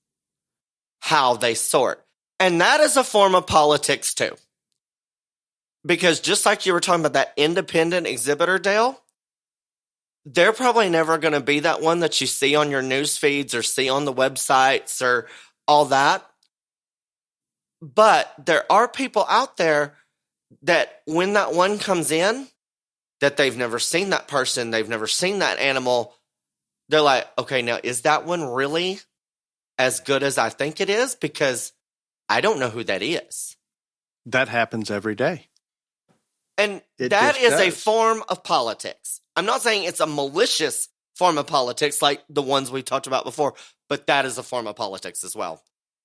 how they sort. And that is a form of politics too. Because just like you were talking about that independent exhibitor, Dale, they're probably never going to be that one that you see on your news feeds or see on the websites or all that. But there are people out there that when that one comes in, that they've never seen that person, they've never seen that animal, they're like, okay, now is that one really as good as I think it is? Because I don't know who that is. That happens every day. And It that is just a does. form of politics. I'm not saying it's a malicious form of politics like the ones we talked about before, but that is a form of politics as well.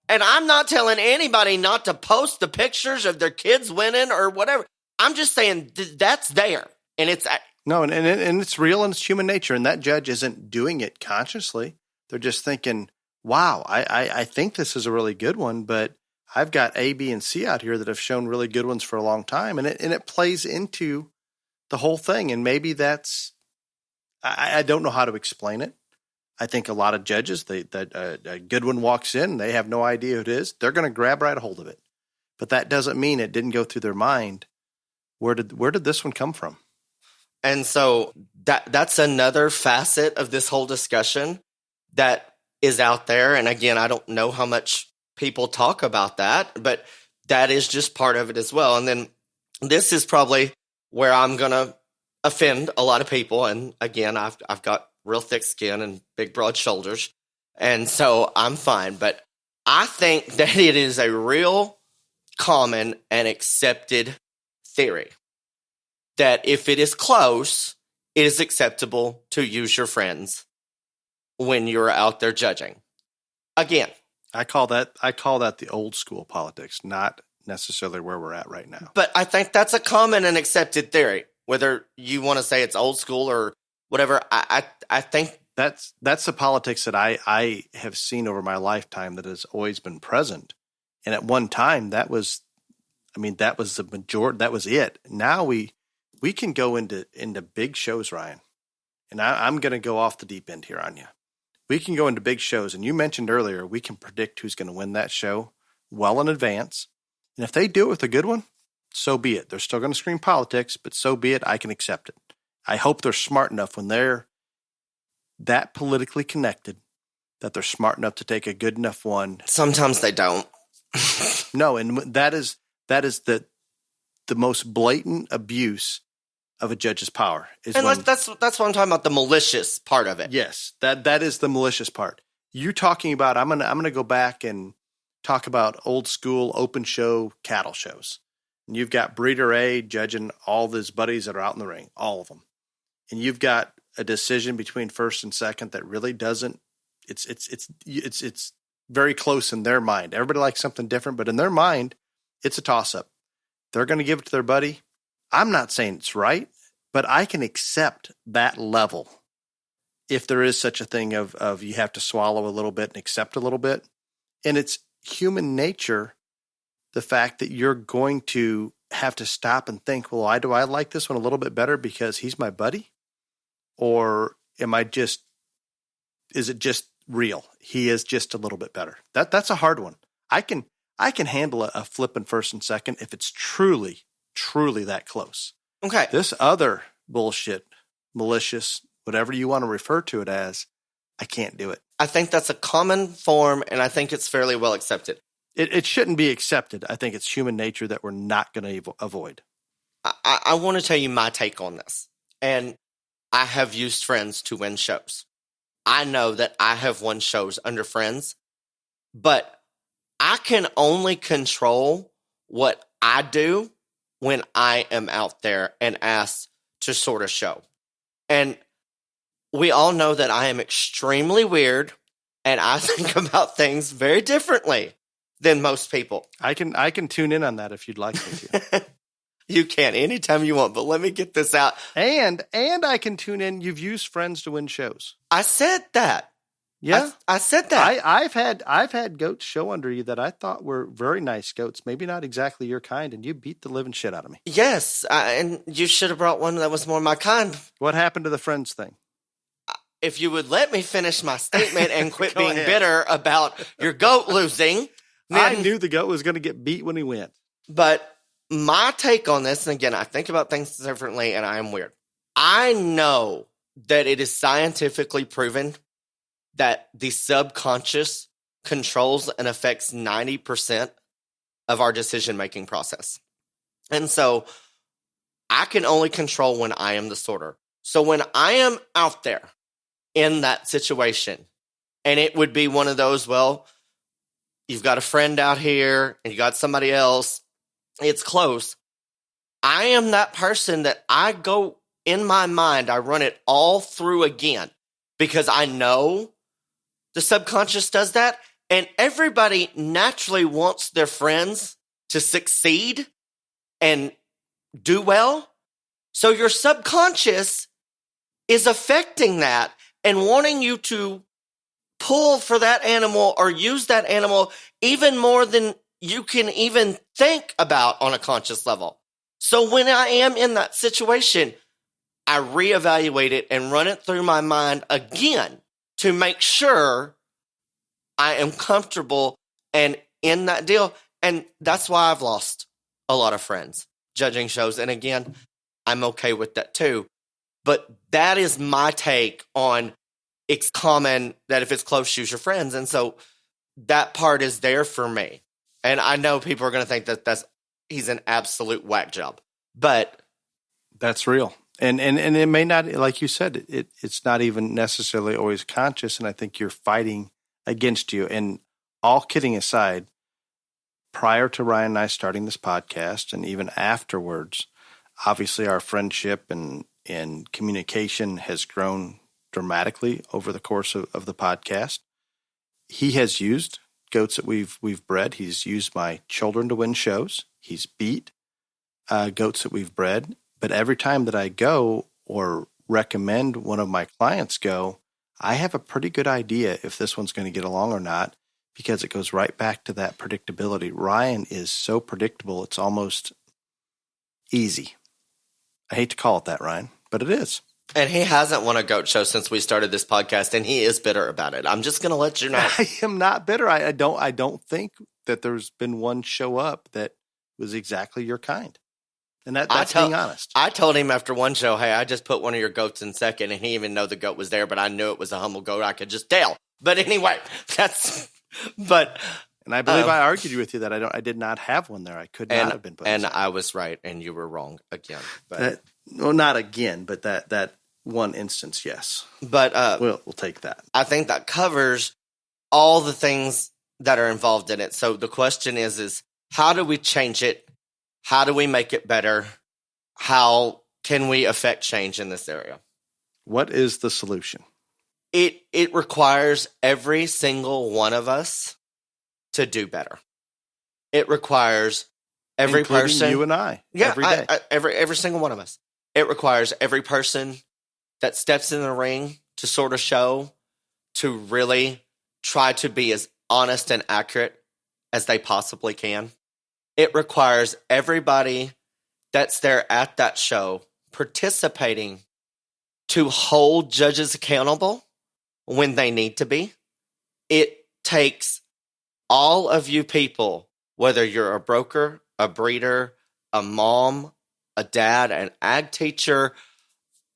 And I'm not telling anybody not to post the pictures of their kids winning or whatever. I'm just saying that's there. And it's No, and it's real and it's human nature. And that judge isn't doing it consciously. They're just thinking, wow, I think this is a really good one, but I've got A, B, and C out here that have shown really good ones for a long time. And it plays into the whole thing. And maybe that's, I don't know how to explain it. I think a lot of judges, a good one walks in, they have no idea who it is. They're going to grab right a hold of it. But that doesn't mean it didn't go through their mind. Where did this one come from? And so that's another facet of this whole discussion that is out there. And again, I don't know how much people talk about that, but that is just part of it as well. And then this is probably where I'm going to offend a lot of people. And again, I've got real thick skin and big, broad shoulders. And so I'm fine. But I think that it is a real common and accepted theory that if it is close, it is acceptable to use your friends when you're out there judging. Again, I call that the old school politics, not necessarily where we're at right now. but I think that's a common and accepted theory. Whether you want to say it's old school or whatever, I think That's the politics that I have seen over my lifetime that has always been present. And at one time that was the majority, that was it. Now we can go into big shows, Ryan. And I'm going to go off the deep end here on you. We can go into big shows, and you mentioned earlier we can predict who's going to win that show well in advance. And if they do it with a good one, so be it. They're still going to scream politics, but so be it. I can accept it. I hope they're smart enough when they're that politically connected that they're smart enough to take a good enough one. sometimes they don't. No, and that is the most blatant abuse of a judge's power. And that's what I'm talking about, the malicious part of it. Yes, that is the malicious part. You talking about I'm gonna go back and talk about old school open show cattle shows. And you've got Breeder A judging all of his buddies that are out in the ring, all of them. And you've got a decision between first and second that really doesn't. It's very close in their mind. Everybody likes something different, but in their mind, it's a toss up. They're going to give it to their buddy. I'm not saying it's right, but I can accept that level if there is such a thing of you have to swallow a little bit and accept a little bit. And it's human nature, the fact that you're going to have to stop and think, well, do I like this one a little bit better because he's my buddy? Or is it just real? He is just a little bit better. That's a hard one. I can handle a flip in first and second if it's truly that close. Okay. This other bullshit, malicious, whatever you want to refer to it as, I can't do it. I think that's a common form, and I think it's fairly well accepted. It shouldn't be accepted. I think it's human nature that we're not going to avoid. I want to tell you my take on this. And I have used friends to win shows. I know that I have won shows under friends, but I can only control what I do when I am out there and asked to sort of show. And we all know that I am extremely weird and I think about things very differently than most people. I can tune in on that if you'd like me to. You can anytime you want, but let me get this out. And I can tune in. You've used friends to win shows. I said that. Yeah, I said that. I've had goats show under you that I thought were very nice goats, maybe not exactly your kind, and you beat the living shit out of me. Yes, and you should have brought one that was more my kind. What happened to the friends thing? If you would let me finish my statement and quit being ahead. bitter about your goat losing. I knew the goat was going to get beat when he went. But my take on this, and again, I think about things differently, and I am weird. I know that it is scientifically proven that the subconscious controls and affects 90% of our decision-making process. And so I can only control when I am the sorter. So when I am out there in that situation, and it would be one of those, well, you've got a friend out here and you got somebody else, it's close. I am that person that I go in my mind, I run it all through again because I know the subconscious does that. And everybody naturally wants their friends to succeed and do well. So your subconscious is affecting that and wanting you to pull for that animal or use that animal even more than you can even think about on a conscious level. So when I am in that situation, I reevaluate it and run it through my mind again to make sure I am comfortable and in that deal. And that's why I've lost a lot of friends judging shows. And again, I'm okay with that too. But that is my take on it's common that if it's close, choose your friends. And so that part is there for me. And I know people are going to think that he's an absolute whack job, but that's real. And it may not, like you said, it's not even necessarily always conscious. And I think you're fighting against you. And all kidding aside, prior to Ryan and I starting this podcast, and even afterwards, obviously our friendship and communication has grown dramatically over the course of the podcast. He has used goats that we've bred. He's used my children to win shows. He's beat goats that we've bred. But every time that I go or recommend one of my clients go, I have a pretty good idea if this one's going to get along or not, because it goes right back to that predictability. Ryan is so predictable, it's almost easy. I hate to call it that, Ryan, but it is. And he hasn't won a goat show since we started this podcast, and he is bitter about it. I'm just going to let you know. I am not bitter. I don't think that there's been one show up that was exactly your kind. And that's being honest. I told him after one show, hey, I just put one of your goats in second, and he didn't even know the goat was there, but I knew it was a humble goat. I could just tell. But anyway, and I believe I argued with you that I did not have one there. I could not have been put. And I was right, and you were wrong again. But not again, but that one instance, yes. But we'll take that. I think that covers all the things that are involved in it. So the question is how do we change it? How do we make it better? How can we affect change in this area? What is the solution? It requires every single one of us to do better. It requires every Including person, you and I, every day. Every single one of us. It requires every person that steps in the ring to sort of show, to really try to be as honest and accurate as they possibly can. It requires everybody that's there at that show participating to hold judges accountable when they need to be. It takes all of you people, whether you're a broker, a breeder, a mom, a dad, an ag teacher,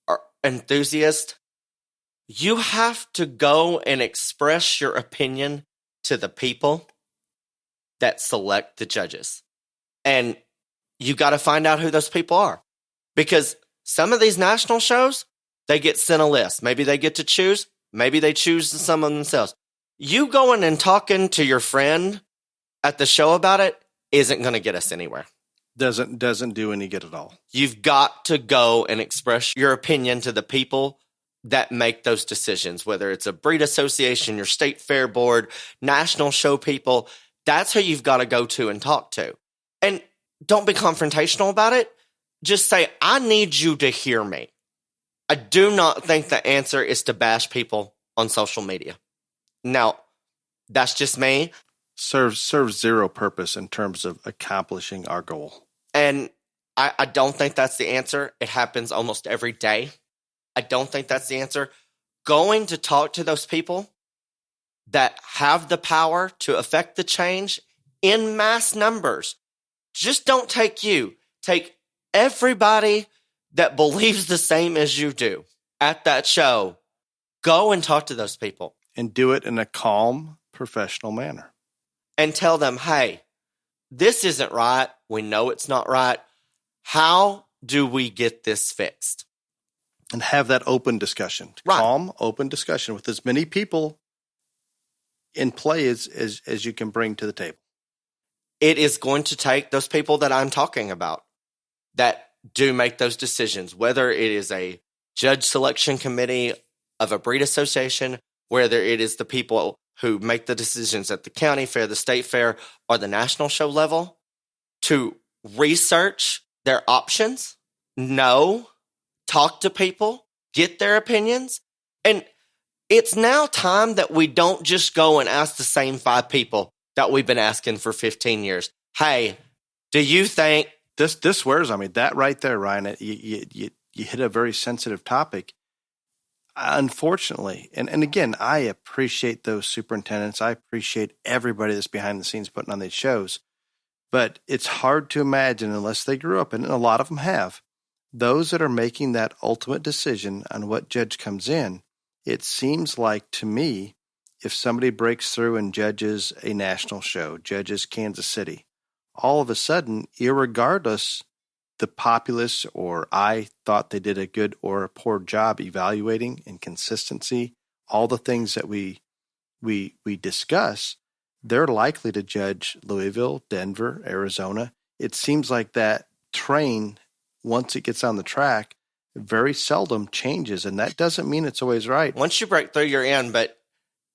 or enthusiast, you have to go and express your opinion to the people that select the judges. And you got to find out who those people are. Because some of these national shows, they get sent a list. Maybe they get to choose. Maybe they choose some of themselves. You going and talking to your friend at the show about it isn't going to get us anywhere. Doesn't do any good at all. You've got to go and express your opinion to the people that make those decisions, whether it's a breed association, your state fair board, national show people. That's who you've got to go to and talk to. And don't be confrontational about it. Just say, I need you to hear me. I do not think the answer is to bash people on social media. Now, that's just me. Serves zero purpose in terms of accomplishing our goal. And I don't think that's the answer. It happens almost every day. I don't think that's the answer. Going to talk to those people that have the power to affect the change in mass numbers. Just don't take you. Take everybody that believes the same as you do at that show. Go and talk to those people. And do it in a calm, professional manner. And tell them, hey, this isn't right. We know it's not right. How do we get this fixed? And have that open discussion. Right. Calm, open discussion with as many people in play as you can bring to the table. It is going to take those people that I'm talking about that do make those decisions, whether it is a judge selection committee of a breed association, whether it is the people who make the decisions at the county fair, the state fair, or the national show level, to research their options, talk to people, get their opinions. And it's now time that we don't just go and ask the same 5 people that we've been asking for 15 years. Hey, do you think... This wears on me. That right there, Ryan, you hit a very sensitive topic. Unfortunately, and again, I appreciate those superintendents. I appreciate everybody that's behind the scenes putting on these shows. But it's hard to imagine, unless they grew up in it, and a lot of them have, those that are making that ultimate decision on what judge comes in. It seems like, to me, if somebody breaks through and judges a national show, judges Kansas City, all of a sudden, irregardless the populace or I thought they did a good or a poor job evaluating and consistency, all the things that we discuss, they're likely to judge Louisville, Denver, Arizona. It seems like that train, once it gets on the track, very seldom changes, and that doesn't mean it's always right. Once you break through, you're in, but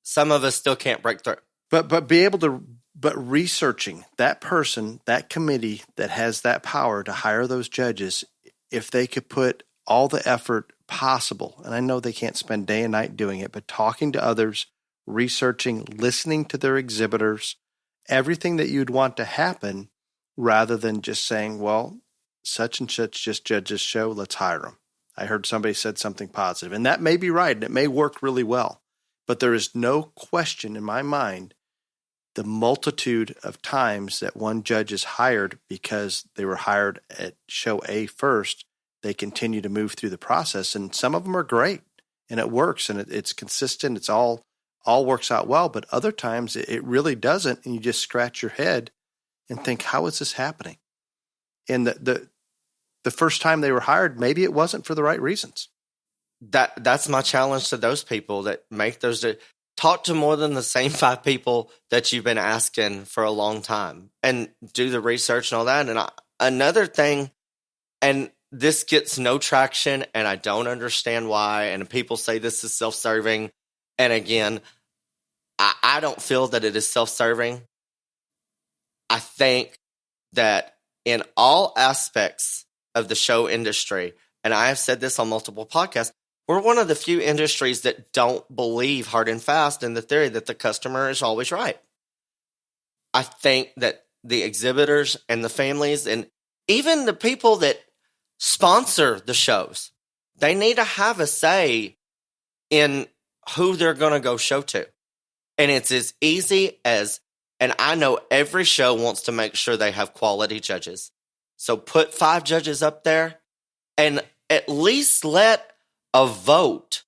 some of us still can't break through. But researching that person, that committee that has that power to hire those judges, if they could put all the effort possible, and I know they can't spend day and night doing it, but talking to others, researching, listening to their exhibitors, everything that you'd want to happen, rather than just saying, well, such and such just judges show, let's hire them. I heard somebody said something positive, and that may be right, and it may work really well. But there is no question in my mind the multitude of times that one judge is hired because they were hired at show A first, they continue to move through the process, and some of them are great, and it works, and it's consistent, it's all works out well, but other times it really doesn't, and you just scratch your head and think, how is this happening? And the first time they were hired, maybe it wasn't for the right reasons. That's my challenge to those people that make those. Talk to more than the same 5 people that you've been asking for a long time, and do the research and all that. And another thing, and this gets no traction, and I don't understand why. And people say this is self-serving. And again, I don't feel that it is self-serving. I think that in all aspects of the show industry, and I have said this on multiple podcasts, we're one of the few industries that don't believe hard and fast in the theory that the customer is always right. I think that the exhibitors and the families and even the people that sponsor the shows, they need to have a say in who they're going to go show to. And it's as easy as, and I know every show wants to make sure they have quality judges. So put 5 judges up there and at least let a vote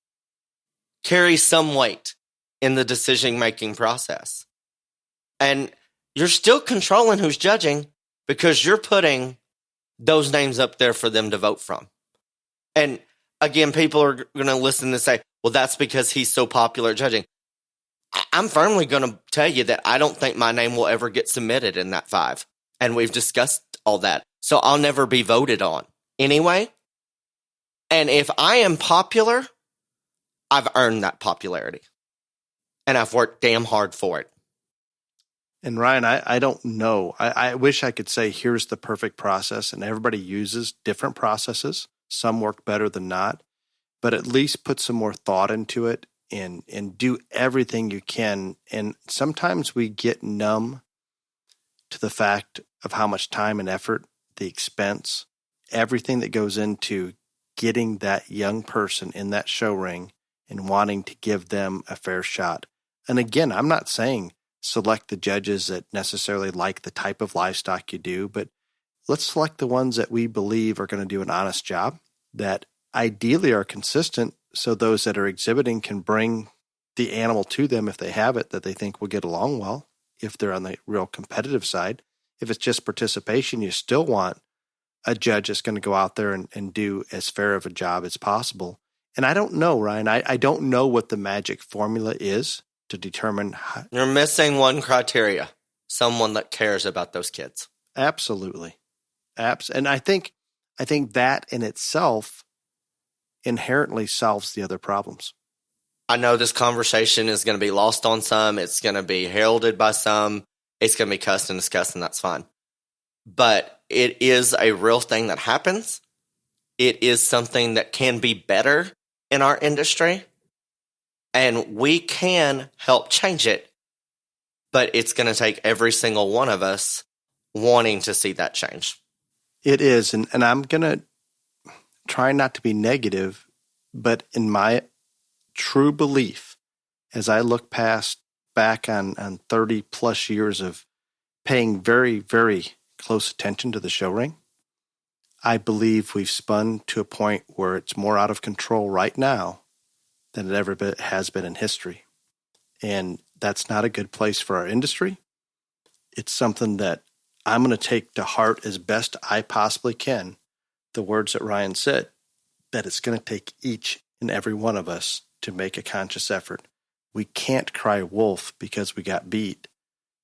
carry some weight in the decision-making process. And you're still controlling who's judging because you're putting those names up there for them to vote from. And again, people are going to listen and say, well, that's because he's so popular at judging. I'm firmly going to tell you that I don't think my name will ever get submitted in that 5. And we've discussed all that. So I'll never be voted on anyway. And if I am popular, I've earned that popularity. And I've worked damn hard for it. And Ryan, I don't know. I wish I could say here's the perfect process, and everybody uses different processes. Some work better than not. But at least put some more thought into it and do everything you can. And sometimes we get numb to the fact of how much time and effort, the expense, everything that goes into getting that young person in that show ring and wanting to give them a fair shot. And again, I'm not saying select the judges that necessarily like the type of livestock you do, but let's select the ones that we believe are going to do an honest job, that ideally are consistent, so those that are exhibiting can bring the animal to them if they have it that they think will get along well, if they're on the real competitive side. If it's just participation, you still want a judge that's going to go out there and do as fair of a job as possible. And I don't know, Ryan, I don't know what the magic formula is to determine how. You're missing one criteria: someone that cares about those kids. Absolutely. And I think that in itself inherently solves the other problems. I know this conversation is going to be lost on some. It's going to be heralded by some. It's going to be cussed and discussed, and that's fine. But it is a real thing that happens. It is something that can be better in our industry, and we can help change it. But it's going to take every single one of us wanting to see that change. It is, and I'm going to try not to be negative, but in my true belief, as I look back on 30 plus years of paying very, very close attention to the show ring, I believe we've spun to a point where it's more out of control right now than it ever has been in history. And that's not a good place for our industry. It's something that I'm going to take to heart as best I possibly can, the words that Ryan said, that it's going to take each and every one of us to make a conscious effort. We can't cry wolf because we got beat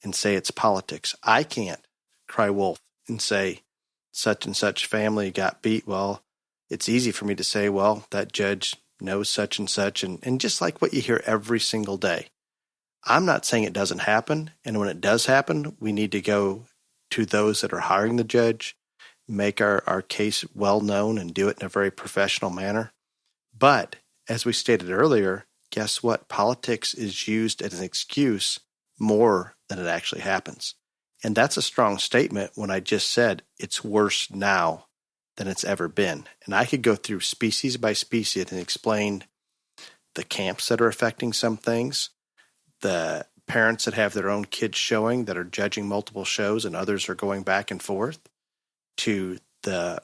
and say it's politics. I can't cry wolf and say such and such family got beat. Well, it's easy for me to say, well, that judge knows such and such, and just like what you hear every single day. I'm not saying it doesn't happen, and when it does happen, we need to go to those that are hiring the judge, make our case well known, and do it in a very professional manner. But as we stated earlier, guess what? Politics is used as an excuse more than it actually happens. And that's a strong statement when I just said it's worse now than it's ever been. And I could go through species by species and explain the camps that are affecting some things, the parents that have their own kids showing that are judging multiple shows and others are going back and forth, to the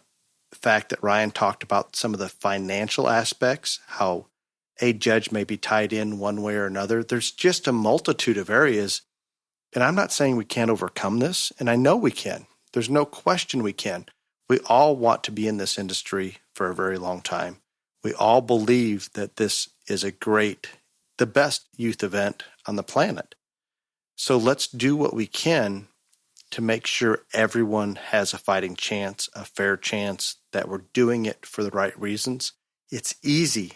fact that Ryan talked about some of the financial aspects, how a judge may be tied in one way or another. There's just a multitude of areas. And I'm not saying we can't overcome this, and I know we can. There's no question we can. We all want to be in this industry for a very long time. We all believe that this is the best youth event on the planet. So let's do what we can to make sure everyone has a fighting chance, a fair chance, that we're doing it for the right reasons. It's easy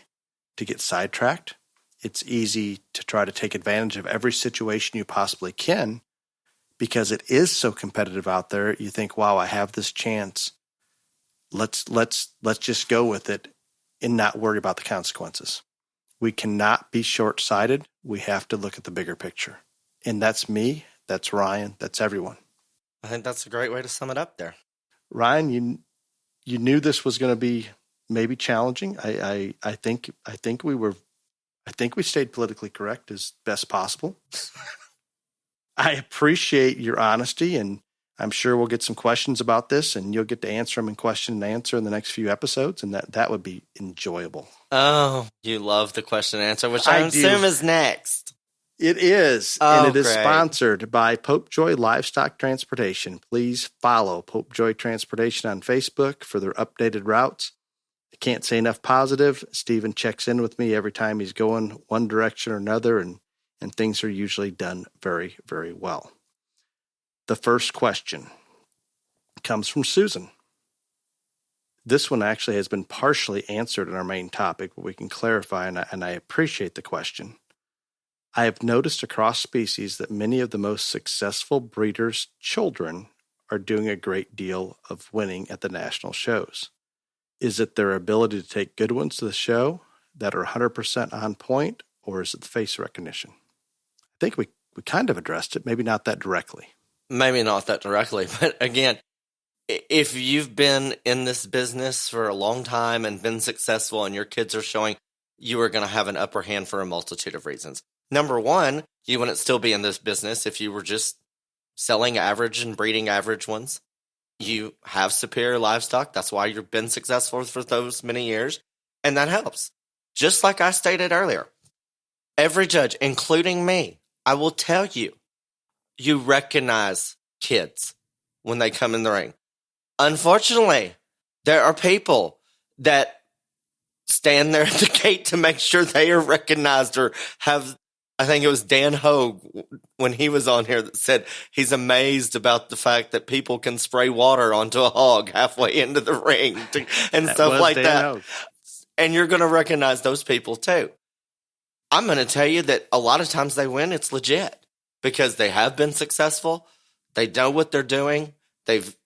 to get sidetracked. It's easy to try to take advantage of every situation you possibly can because it is so competitive out there. You think, wow, I have this chance. Let's just go with it and not worry about the consequences. We cannot be short-sighted. We have to look at the bigger picture. And that's me, that's Ryan, that's everyone. I think that's a great way to sum it up there. Ryan, you knew this was going to be maybe challenging. I think we stayed politically correct as best possible. I appreciate your honesty, and I'm sure we'll get some questions about this, and you'll get to answer them in question and answer in the next few episodes, and that would be enjoyable. Oh, you love the question and answer, which I assume is next. It is, and it is sponsored by Pope Joy Livestock Transportation. Please follow Pope Joy Transportation on Facebook for their updated routes. I can't say enough positive. Stephen checks in with me every time he's going one direction or another, and things are usually done very, very well. The first question comes from Susan. This one actually has been partially answered in our main topic, but we can clarify, and I appreciate the question. I have noticed across species that many of the most successful breeders' children are doing a great deal of winning at the national shows. Is it their ability to take good ones to the show that are 100% on point, or is it the face recognition? I think we kind of addressed it, maybe not that directly. Maybe not that directly, but again, if you've been in this business for a long time and been successful and your kids are showing, you are going to have an upper hand for a multitude of reasons. Number one, you wouldn't still be in this business if you were just selling average and breeding average ones. You have superior livestock. That's why you've been successful for those many years, and that helps. Just like I stated earlier, every judge, including me, I will tell you, you recognize kids when they come in the ring. Unfortunately, there are people that stand there at the gate to make sure they are recognized or have, I think it was Dan Hogue when he was on here that said he's amazed about the fact that people can spray water onto a hog halfway into the ring and stuff like that. Hogue. And you're going to recognize those people too. I'm going to tell you that a lot of times they win, it's legit because they have been successful. They know what they're doing. They've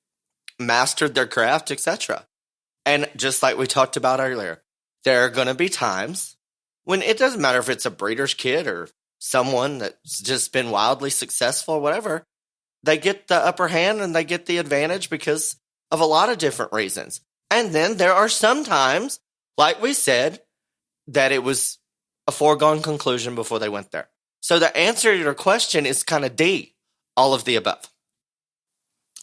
mastered their craft, etc. And just like we talked about earlier, there are going to be times when it doesn't matter if it's a breeder's kid or someone that's just been wildly successful or whatever, they get the upper hand and they get the advantage because of a lot of different reasons. And then there are some times, like we said, that it was a foregone conclusion before they went there. So the answer to your question is kind of D, all of the above.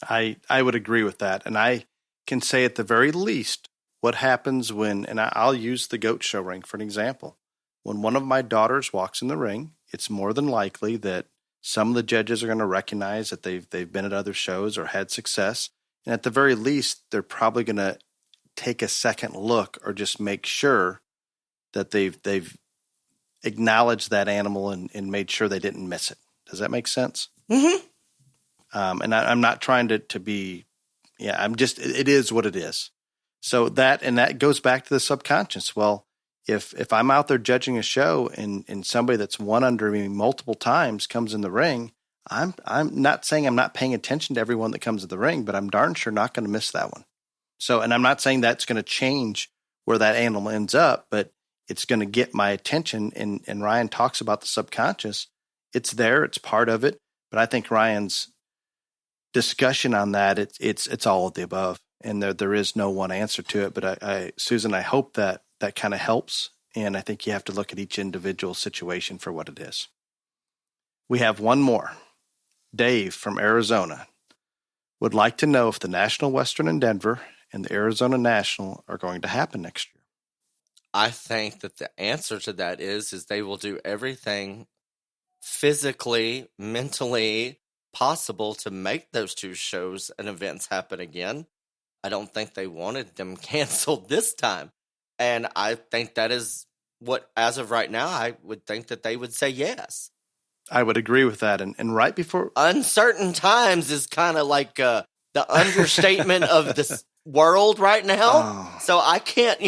I would agree with that. And I can say at the very least what happens when, and I'll use the goat show ring for an example. When one of my daughters walks in the ring, it's more than likely that some of the judges are going to recognize that they've been at other shows or had success. And at the very least, they're probably going to take a second look or just make sure that they've acknowledged that animal and made sure they didn't miss it. Does that make sense? Mm-hmm. And I'm not trying to be, it is what it is. So that goes back to the subconscious. Well, if I'm out there judging a show and somebody that's won under me multiple times comes in the ring, I'm not saying I'm not paying attention to everyone that comes in the ring, but I'm darn sure not going to miss that one. So, and I'm not saying that's going to change where that animal ends up, but it's going to get my attention. And Ryan talks about the subconscious. It's there. It's part of it. But I think Ryan's discussion on that, it's all of the above. And there is no one answer to it. But Susan, I hope that kind of helps. And I think you have to look at each individual situation for what it is. We have one more. Dave from Arizona would like to know if the National Western in Denver and the Arizona National are going to happen next year. I think that the answer to that is they will do everything physically, mentally possible to make those two shows and events happen again. I don't think they wanted them canceled this time. And I think that is what, as of right now, I would think that they would say yes. I would agree with that. And right before... Uncertain times is kind of like the understatement of this world right now. Oh. So I can't,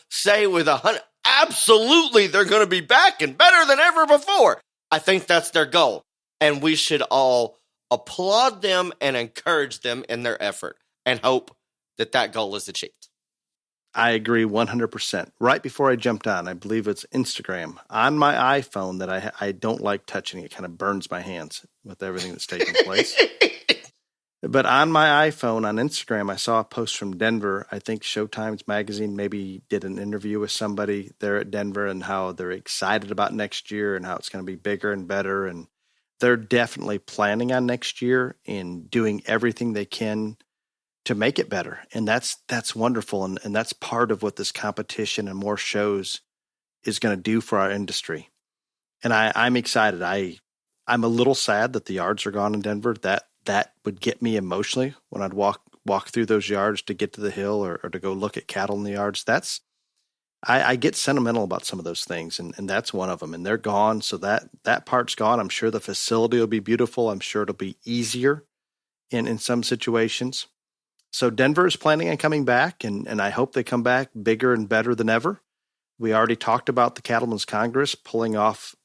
say with 100, absolutely they're going to be back and better than ever before. I think that's their goal. And we should all applaud them and encourage them in their effort and hope that goal is achieved. I agree 100%. Right before I jumped on, I believe it's Instagram, on my iPhone that I don't like touching. It kind of burns my hands with everything that's taking place. But on my iPhone, on Instagram, I saw a post from Denver. I think Showtimes Magazine maybe did an interview with somebody there at Denver and how they're excited about next year and how it's going to be bigger and better. And they're definitely planning on next year and doing everything they can to make it better. And that's wonderful. And that's part of what this competition and more shows is going to do for our industry. And I'm excited. I'm a little sad that the yards are gone in Denver. That would get me emotionally when I'd walk through those yards to get to the hill or to go look at cattle in the yards. I get sentimental about some of those things, and that's one of them. And they're gone, so that part's gone. I'm sure the facility will be beautiful. I'm sure it'll be easier in some situations. So Denver is planning on coming back, and I hope they come back bigger and better than ever. We already talked about the Cattlemen's Congress pulling off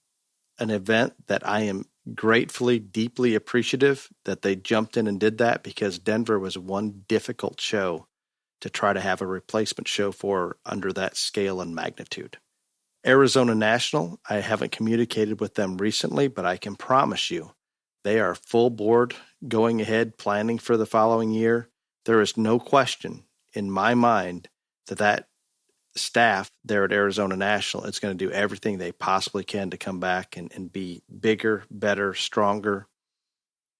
an event that I am gratefully, deeply appreciative that they jumped in and did that, because Denver was one difficult show to try to have a replacement show for under that scale and magnitude. Arizona National, I haven't communicated with them recently, but I can promise you they are full board going ahead, planning for the following year. There is no question in my mind that staff there at Arizona National is going to do everything they possibly can to come back and be bigger, better, stronger,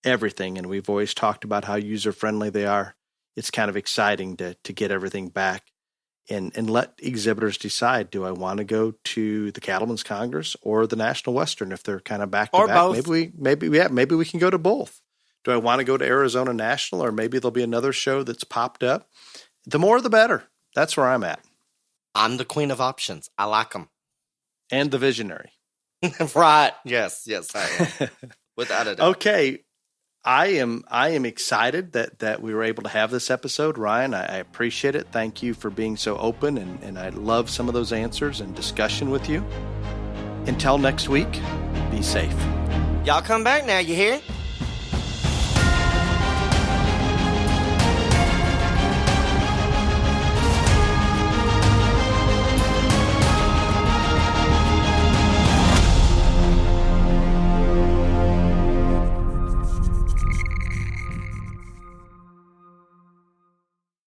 everything. And we've always talked about how user-friendly they are. It's kind of exciting to get everything back and let exhibitors decide, do I want to go to the Cattlemen's Congress or the National Western if they're kind of back to back? Both. Maybe we can go to both. Do I want to go to Arizona National, or maybe there'll be another show that's popped up? The more the better. That's where I'm at. I'm the queen of options. I like them. And the visionary. Right. Yes, I am. Without a doubt. Okay. I am excited that we were able to have this episode. Ryan, I appreciate it. Thank you for being so open, and I love some of those answers and discussion with you. Until next week, be safe. Y'all come back now, you hear?